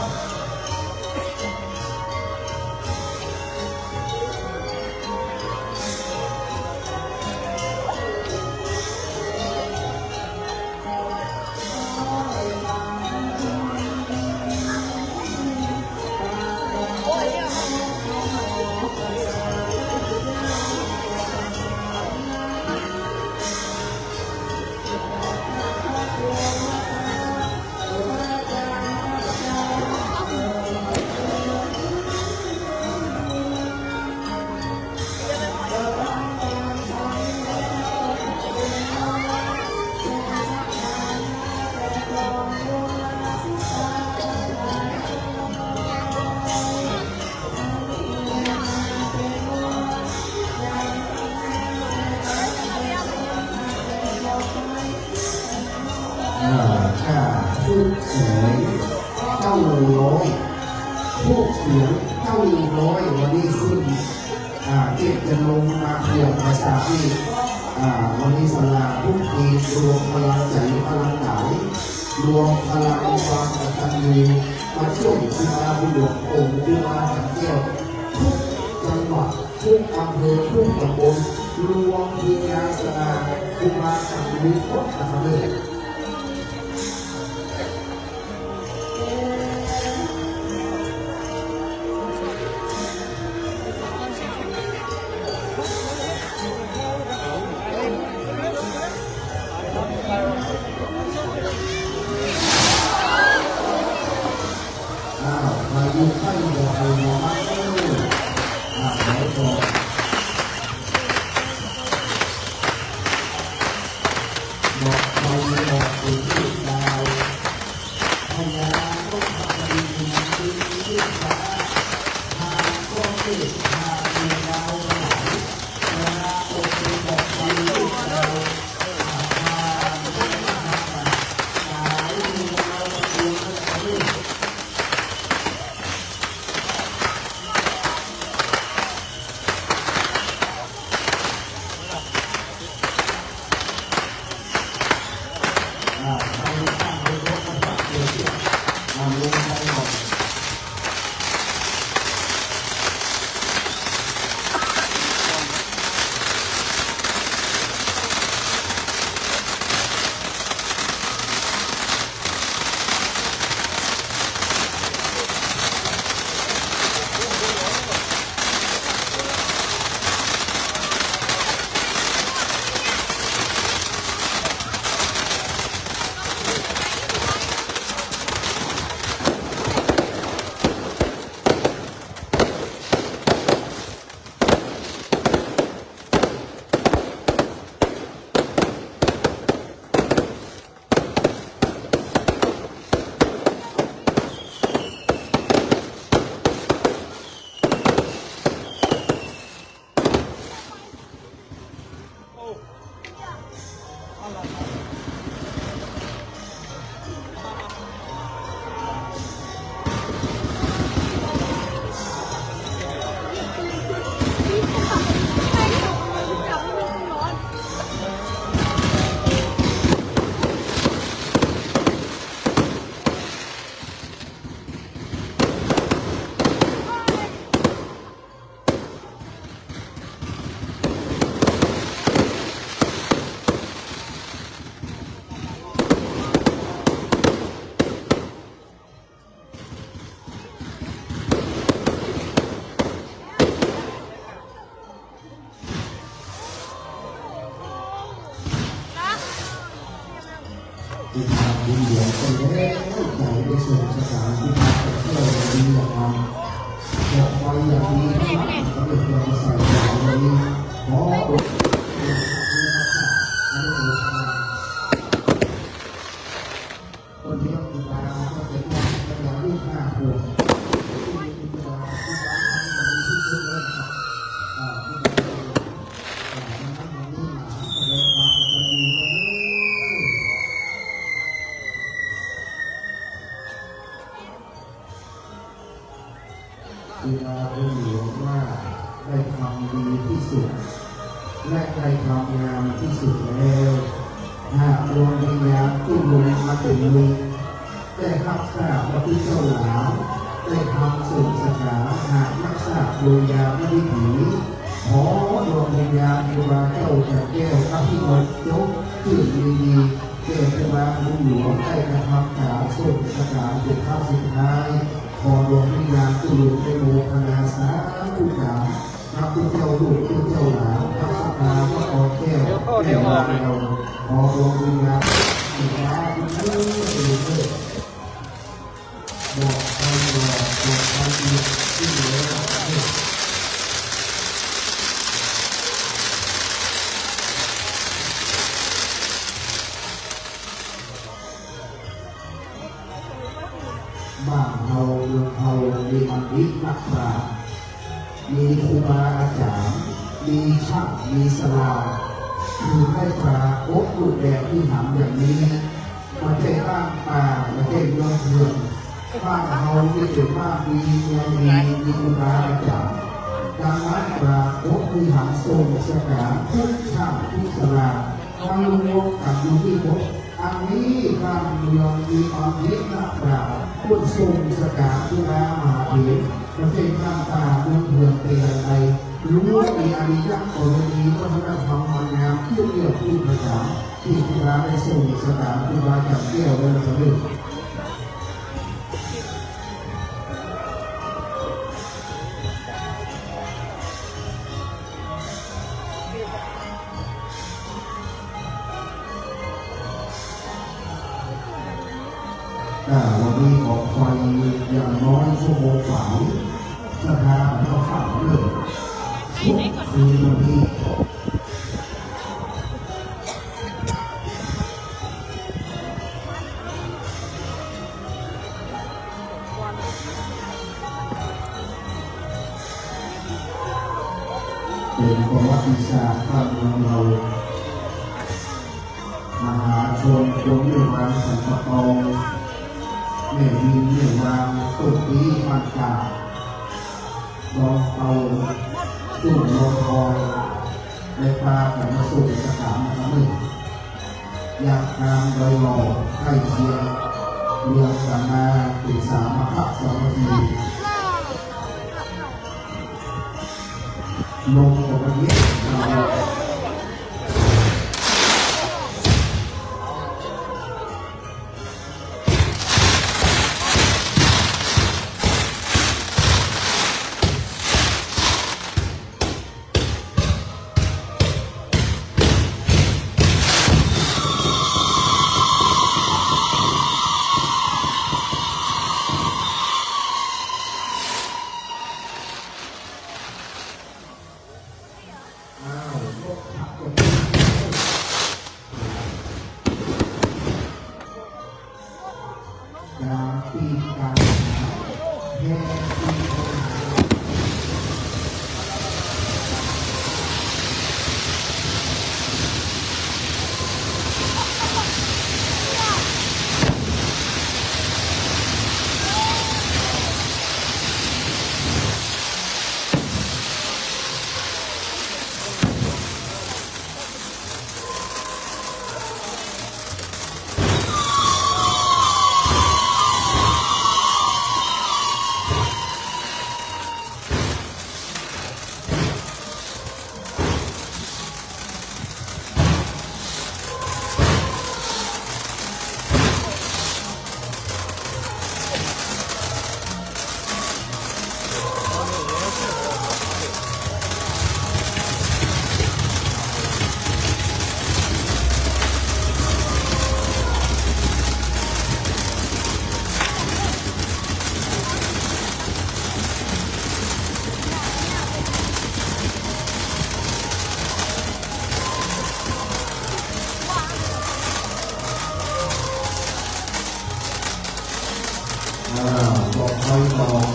ผู้เสียงเจ้าร้อยผู้เสียงเจ้าร้อยวันนี้ขึ้นเจ็บจะลงมาเพียงภาษาที่วันนี้สลาผู้มีรวมพลังใจพลังไหนรวมพลังความกตัญญูมาช่วยครูบาบุญหลวงองค์ครูบาจักแก้วทุกจังหวัดทุกอำเภอทุกตำบลรวมทีมงานสลาครูบาจักรีพจน์นะครับเลยมาอยู่ข้างบนเอาหัวมาแล้วก็บอกเรา เป็นทางดีเดียวเป็นเรื่องใจในส่วนสถานที่มาเที่ยวดีอย่างนั้นบอกไว้อย่างนี้สำเร็จความใส่ใจนี้ขออดคนเดียวมีตาก็เป็นอย่างอย่างลูกหน้าปวดเวลาเป็นหลวงว่าได้ทำดีที่สุดและได้ทำงามที่สุดแล้วหากดวงวิญญาณตุ้มลงมาถึงมือได้รับทราบว่าที่เจ้าหลามได้ทำสื่อสารหากรักษาโดยยาไม่ได้ผีขอดวงวิญญาณเทวาเจ้าจากแก้วอภิวัตยกขึ้นดีๆเกิดเทวาบุญหลวงได้กระทำการส่งสการเป็นข้าสุดท้ายขอดวงวิญญาณตุลุในโมคณาสาธุกาพระพุทธเจ้าดุจพุทธเจ้าหลานพระสัทธาพระออกแก้วแก้วเราขอดวงวิญญาณสุภาพเลื่อยบอกใครบอกใครที่เหลือบ้านเราเมืองเรามีอันวินักปราชญ์มีครูบาอาจารย์มีช่างมีศาลาคือได้ปราบรูปแบบที่ทำอย่างนี้มาเจ้บ้านป่ามาเจ้เมืองเมืองบ้านเราที่เป็นบ้านมีเมืองมีครูบาอาจารย์ดังนั้นปราบที่ทำทรงสกัดทุกช่างทุกศาลาทั้งรวมกับอยู่ที่พบอันนี้บ้านเมืองมีความเย็นนักปราบพุทธทรงสกัดทุลามหาเถรประเทศบ้านป่าเมืองเมืองเป็นอะไรรู้ว่ามีอริยะกรณีวัฒนธรรมมันงามที่เกี่ยวกับผู้ประจำที่ทุลาได้ทรงสกัดทุลาจับแก้วได้สำเร็จวันนี้ออกไฟอย่างน้อยชั่วโมงฝ่ายสถาบันก็ฝังเลยทุกคืนวันนี้เป็นประวัติศาสตร์บ้านเมืองเรามหาชนจงได้วางสันตะกองแม่ดินเมื่อวางต้นปีมันกาลองเอาจุ่มลองทอยในปลาของมาสู่สถานน้ำหนึ่งอยากนำโดยหล่อใกล้เคียงเรือสันนาติสามาพักสองทีลงกับวันนี้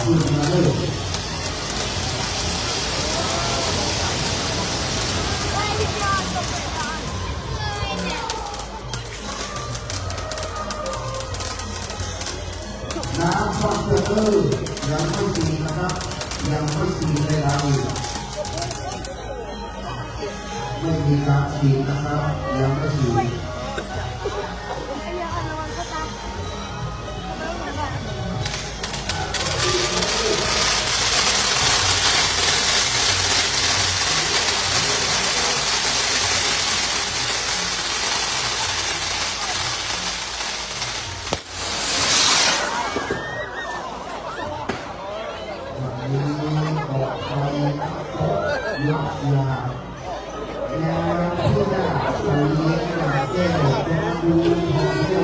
ขึ้นมาเลยน้ำฟังเตอร์ยังไม่สีนะครับยังไม่สีในเราไม่มีการฉีดนะครับยังไม่ฉีดยกยาแนวที่น่าสนใจน่าแก้จะดูของเจ้า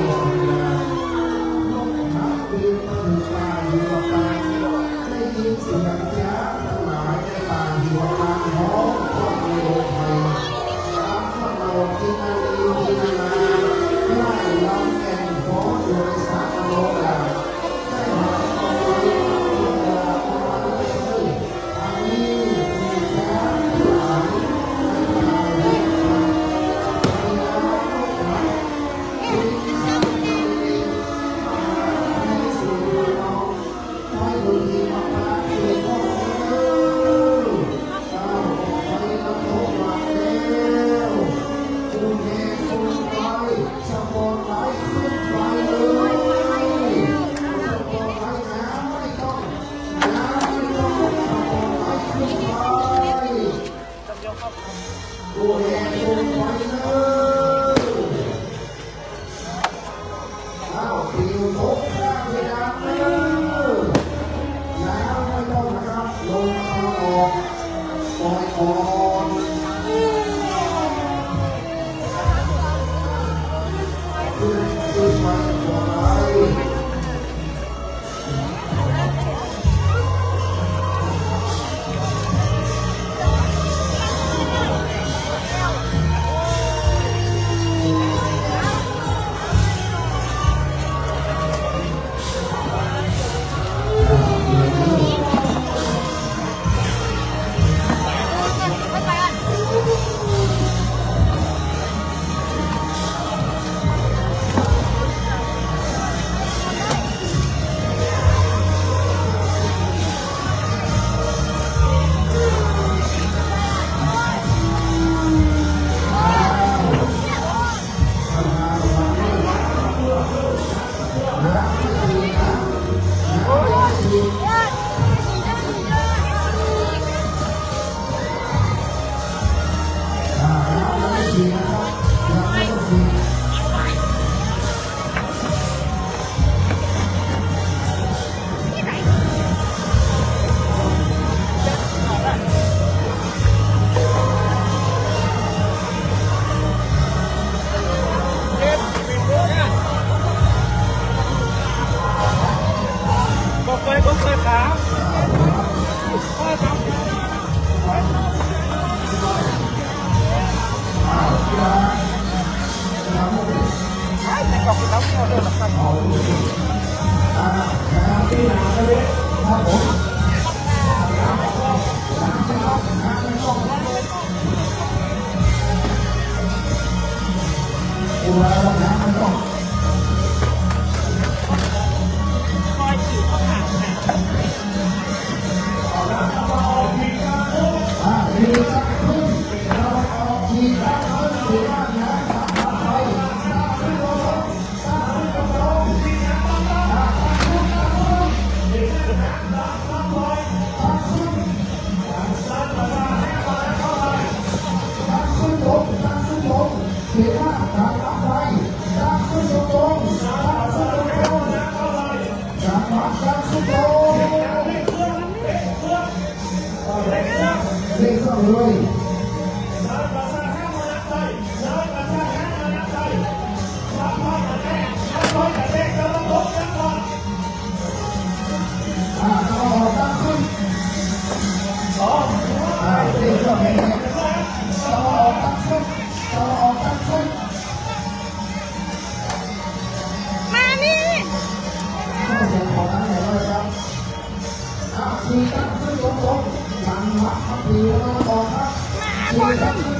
นักบินมาถึงป่าหิวกานได้ยินเสียงจ้าทั้งหลายในป่าหิวกานร้องคนในโลกไทยตามพวกเราที่นั่งอยู่ที่นั่งไล่ลำแก่งขอโดยสารโลกาได้มาเอาไว้อันนี้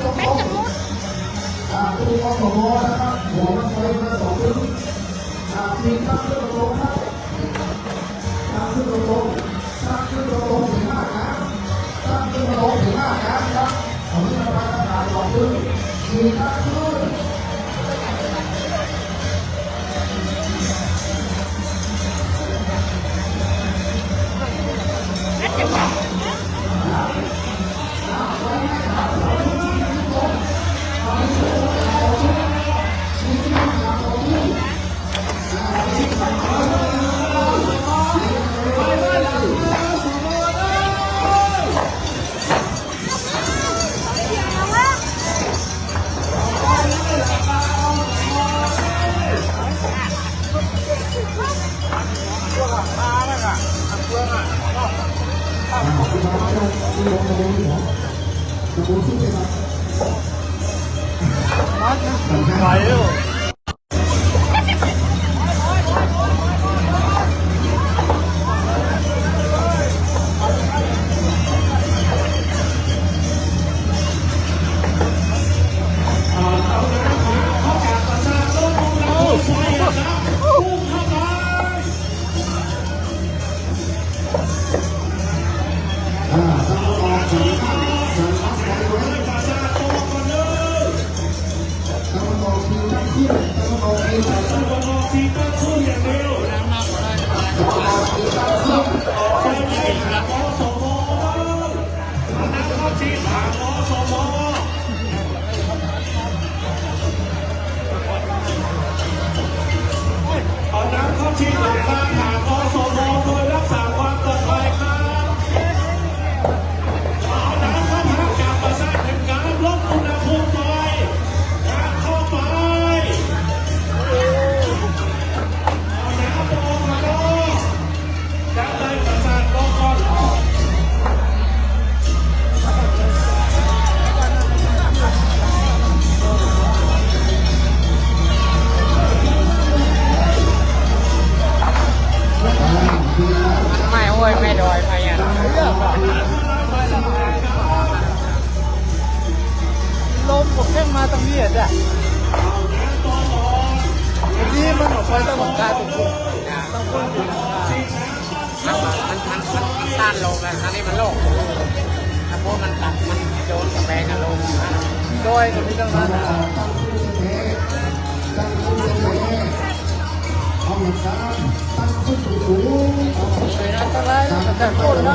ดูอสมนะครับหัวมันไฟมา2 ขึ้นทีมตั้งขึ้นตรงครับตั้งขึ้นตรงตั้งขึ้นตรงถึง5 ครั้งตั้งขึ้นตรงถึง5 ครั้งครับผมจะมาประกาศ2 ขึ้นทีมตั้งขึ้นไม่โอ้ยไม่ดอยไปอ่ะลมผมแค่มาตรงนี้อ่ะนี่มันออกไปต้องหลังคาตรงนี้ต้องพ่นอยู่หลังคามันสั้นลงอันนี้มันโล่งถ้าพวกมันตัดมันโดนกระแพงกันลง โดยตรงนี้ต้องนั่นนะ เอาหลักการตั้งขึ้นสูง เป็นอันตรายนะแต่โคตรนะ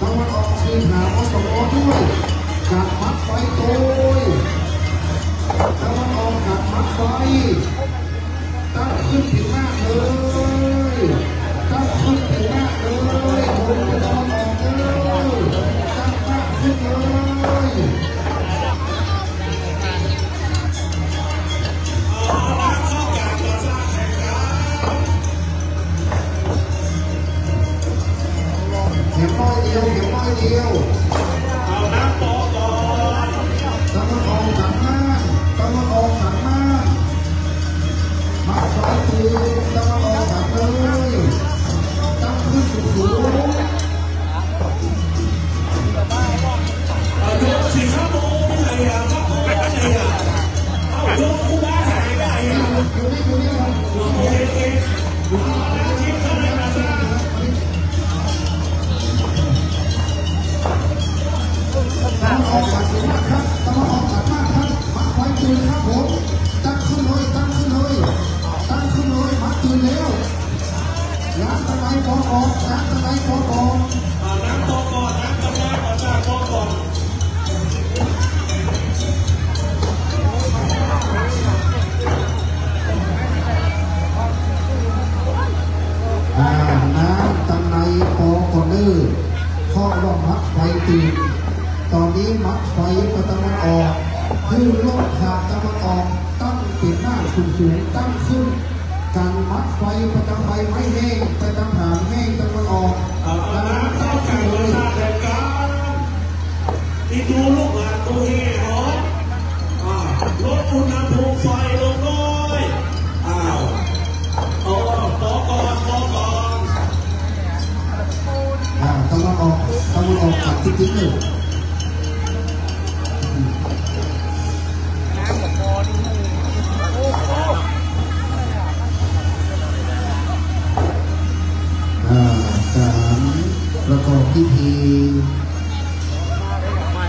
ตะวันออกเฉียงเหนืออสมด้วยกัดมัดไฟโตยตะวันออกกัดมัดไฟตั้งขึ้นถึงหน้าเลยตั้งขึ้นถึงหน้าเลยผมจะตะวันออกเลยตั้งหน้าขึ้นเลยเห็นน้อยเดียวเห็นน้อยเดียวเอาน้ำโตก่อนตะวันออกหันหน้าตะวันออกหันหน้ามาไฟตีตะวันออกหันเลยตั้งขึ้นสูงตะวันออกหันสูงครับตะวันออกหันมากครับมาไฟตีครับผมตั้งขึ้นเลยตั้งขึ้นเลยตั้งขึ้นเลยมาตีแล้วน้ำตะไลกองออกน้ำตะไลกองออกน้ำตกก่อนน้ำตะไลก่อนจ้ากองก่อนน้ำตะไลกองก่อนเลยข้อร่องมัดไฟตีตอนนี้มัดไฟไปตะวันออกคือลมขาดตะวันออกตั้งปิดหน้าสูงตั้งขึ้นการมัดไฟประจำไฟไม่แห้งไปตามหางแห้งตะวันออกน้ำเข้าใจเลยที่ดูลูกหลานตัวเองเหรอ ลดอุณหภูมิไฟลงน้อยอ้าวพอก่อนตะวันออกขับติ๊กหนึ่งการประกอบพิธี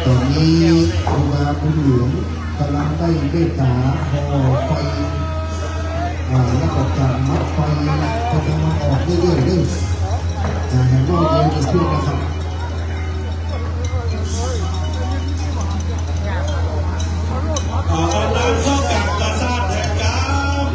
ตอนนี้ครูบาบุญหลวงกำลังได้เมตตาห่อไฟแล้วก็การมัดไฟก็จะมาออกเรื่อยๆเห็นว่าเดียวจะขึ้นนะครับเอาน้ำเข้ากับประสาทแห่งกรรม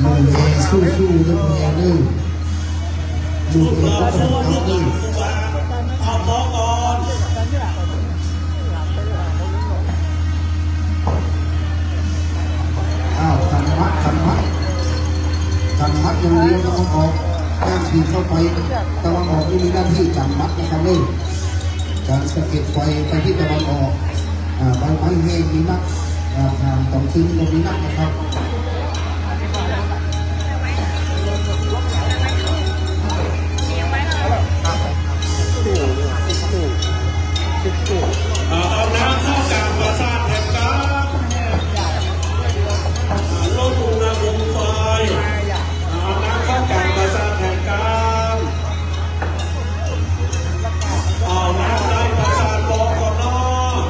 มูเอสู้ๆเรื่องมูเอเรื่องมูเอก็ต้องทำด้วยเอาพอก่อน มัดอย่างเดียวตะวันออกย่างทีเข้าไปตะวันออกไม่มีหน้าที่จับมัดนะครับเลยการสะเก็ดไฟไปที่ตะวันออกใบไม้แห้งมีนักทางต้องซึ้งตรงนี้นักนะครับเอาน้ำเข้ากลางประสาทแห่งกรรมลดอุณหภูมิไฟเอาน้ำเข้ากลางประสาทแห่งกรรมเอาน้ำในประสาทบอกก่อนเนาะ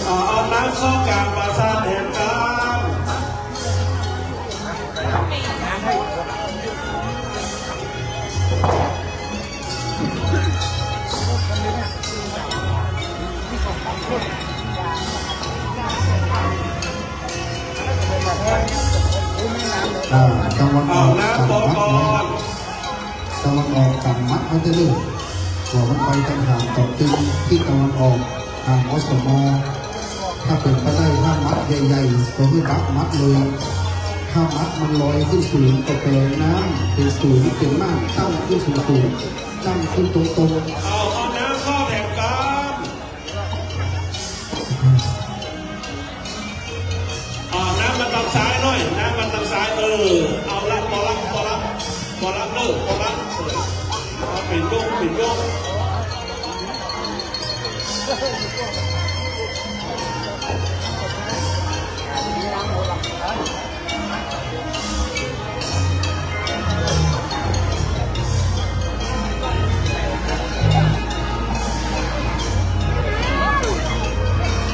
เอาน้ำเข้ากลางประสาทแห่งกรรมตะวันอ เอา อก น้ำบอกก่อน ตะวันออกกันมัดเอาจะเรื่องหัวมันไปทางหางต่อตึงที่ตะวันออกทางอสมถ้าเป็นไปได้ถ้ามัดใหญ่ๆก็ให้บักมัดเลยถ้ามัดมันลอยขึ้นสูงก็แปลงน้ำเป็นสูงเป็นมากตั้งขึ้นสูงตั้งขึ้นตรงๆเอาน้ำเข้าแห่งกรรมน้ำมันทางซ้ายหน่อยน้ำมันทางซ้ายเอาละพอละเลิกพอละปิดยก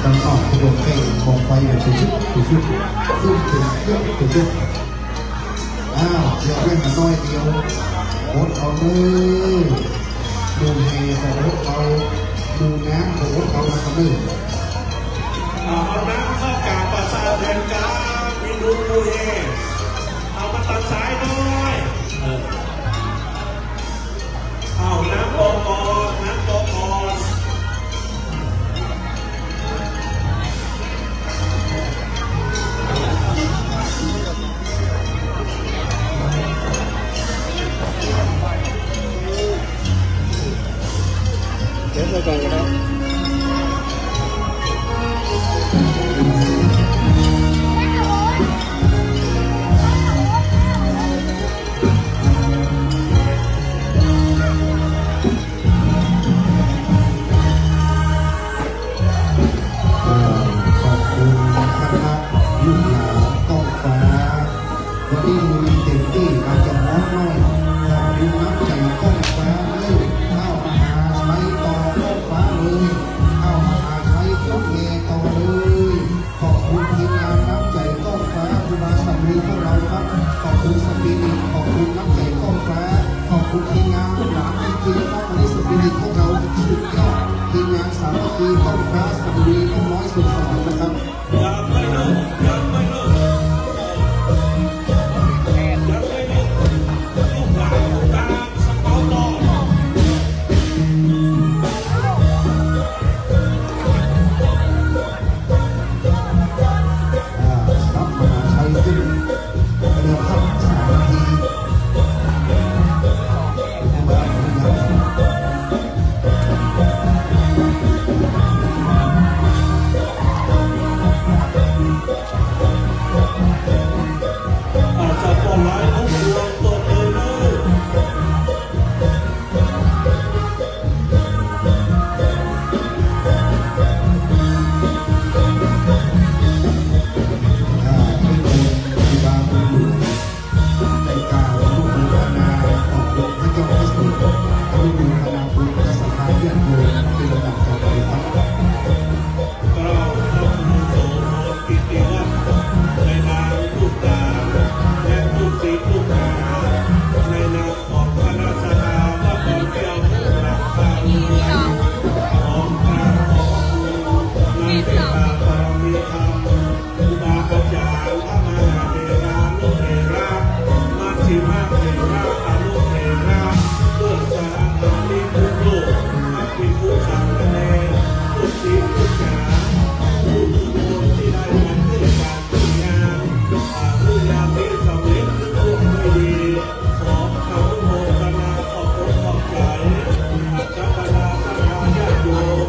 ตั้งออกขบวนเพลงของไฟแบบชุดซึ่งถึงเยอะเดี๋ยวเล่นมาน้อยเดียวโคตรเอาเลยดูเฮของรถเอาดูน้ำของรถเอามาทำเลย เอาน้ำเข้ากลางประสาทแห่งกรรมวินูมูเฮเอามาตัดสายหน่อยเอาน้ำบอกก่อนเดี๋ยวไปก่อนก็ได้วันนี้ดูเต็มที่อาจจะน้อยหน่อยดูน้ำใจต้องฟ้าเลยข้าวอาหารไม่ต่อโลกฟ้าเลย คุณทีมงานหลานจริงๆต้องอันนี้สปิริตของเราสุดยอดทีมงานสามัคคีต้องคลาสต้องดีต้องน้อยสุดสมัยนะครับ ยังไม่เลิกยังไม่เลิกยังไม่เลิกลูกหลานลูกตาสเปาต่อ รับมหาชัยซึ่งเรือพัฒสามัคคีมาอาจจะปล่อยไว้ทุกดวงตัวเองเลย ที่เป็นที่บางคนอยู่ในการลูกบูรณาขององค์พระเจ้าพระสุดลูกบูรณาคุณพระสังฆาเยี่ยมโยมเป็นระดับต่อไปครับ เราต้องมีโสมนปิติวัฒน์ในนามลูกหลานและลูกศิษย์ลูกหาในนามของคณะสงฆ์ว่าบางเกี่ยวกับหลักการของการขอคุณในเวลาบารมีธรรมครูบาอาจารย์พระมหาเถระลูกเถระมัชฌิมาเถระอนุเถระเพื่อสร้างอานิพุทโธมัคคิพุทธังคะแนนทุกสิ่งทุกอย่างผู้ทุกคนที่ได้มาด้วยการทำงานผู้ยามที่สำเร็จทุกไม่ดีขออนุโมทนาขอบคุณขอบใจอาจารย์บรรดาคณะญาติโยม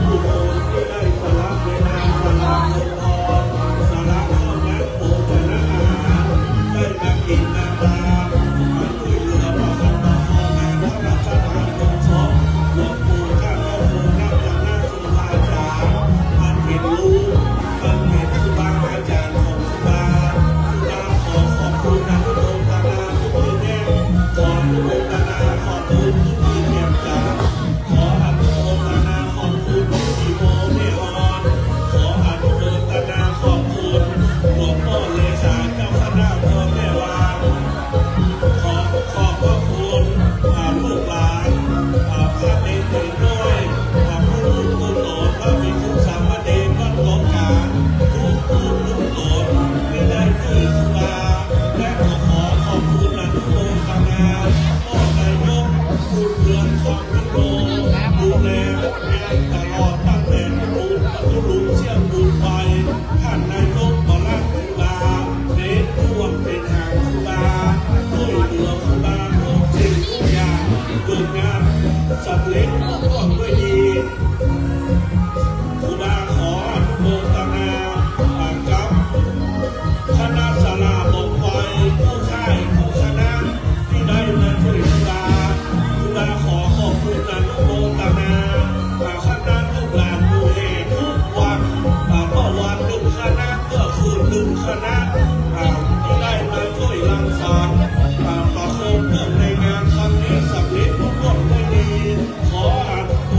ผู้คนที่ได้สละเวลาสละเงินทองสละของและโภชนะอาหารได้มากินนาตามาช่วยเหลือประคับประคองงานพระราชทานของสองหลวงปู่ข้าพเจ้านับจากหน้าสุภาจารย์มันเป็นลูกมันเป็นครูบาอาจารย์ของครูบาขอขอบคุณอนุโมทนาทุกทีแน่ขออนุโมทนาขอบคุณทุกทีแน่จ้าขออนุโมทนาขอบคุณทุกทีโมเนออนขออนุโมทนาขอบคุณหลวงพ่อเลขาเจ้าคณะอำเภอแม่วางขอบพระคุณลูกหลานพระเนรด้วยผู้ลูกผู้หลานพระภิกษุสามเณรวัดหลวงกาทุกลูกหลานที่ได้ช่วยครูบาและขอขอบคุณอนุโมทนาพ่อนายกผู้เรือนของพิโรดูแลงานตลอดตั้งแต่รุ่นเชี่ยวบุญไปท่านนายกก็รักครูบาเน้นร่วมเป็นทางครูบาช่วยเหลือครูบาทุกสิ่งทุกอย่างจนงานสำเร็จร่วมด้วยดีครูบาขออนุโมทนากับคณะสลาบอกไว้ผู้ชายผู้คณะที่ได้มาช่วยครูบาขอขอบคุณอนุโมทนาคณะลูกหลานผู้เอกทุกวันเมื่อวันหนึ่งคณะเมื่อคืนหนึ่งคณะที่ได้มาช่วยรังสรรค์ประโคมเพื่อในงานครั้งนี้สำเร็จร่วมด้วยดีขออนุโม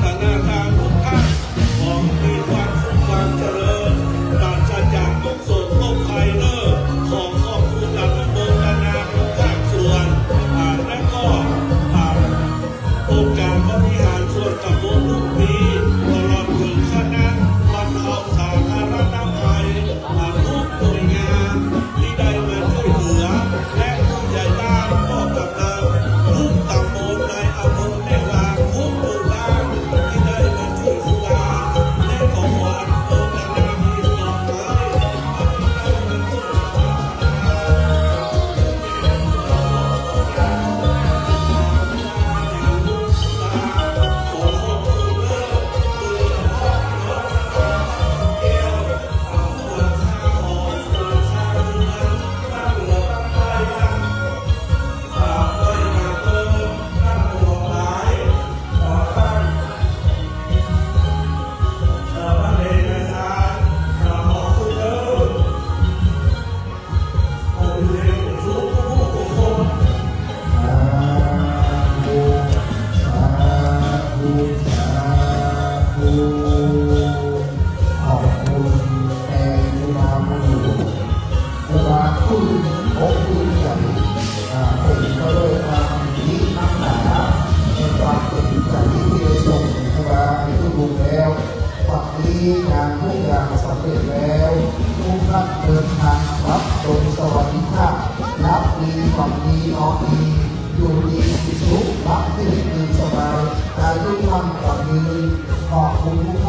ทนาทางทุกท่านของมีความสุขความเจริญปราศจากทุกโศกโรคภัยเลิศขอขอบคุณอนุโมทนาทุกภาคส่วนและก็องค์การบริหารส่วนตำบลทุกปีตลอดถึงคณะบรรเทาสาธารณภัยทุกหน่วยงานที่ได้มาช่วยเหลือและผู้ใหญ่บ้านก็กำลังทุกตำบลในอำเภอแม่วางทุกหมู่บ้านที่ได้มาช่วยครูบาและขออนุโมทนาอีกต่อไปขอบคุณแต่ครูบาบุญครูบาคุณขอบคุณ นี้งานทุกอย่างสำเร็จแล้วทุกท่านเดินทางรับโดยสวัสดิภาพรับดีฝังดีออกดีอยู่ดีสุขรับที่ดีสบายอายุมั่นฝังดีขอบคุณทุกท่าน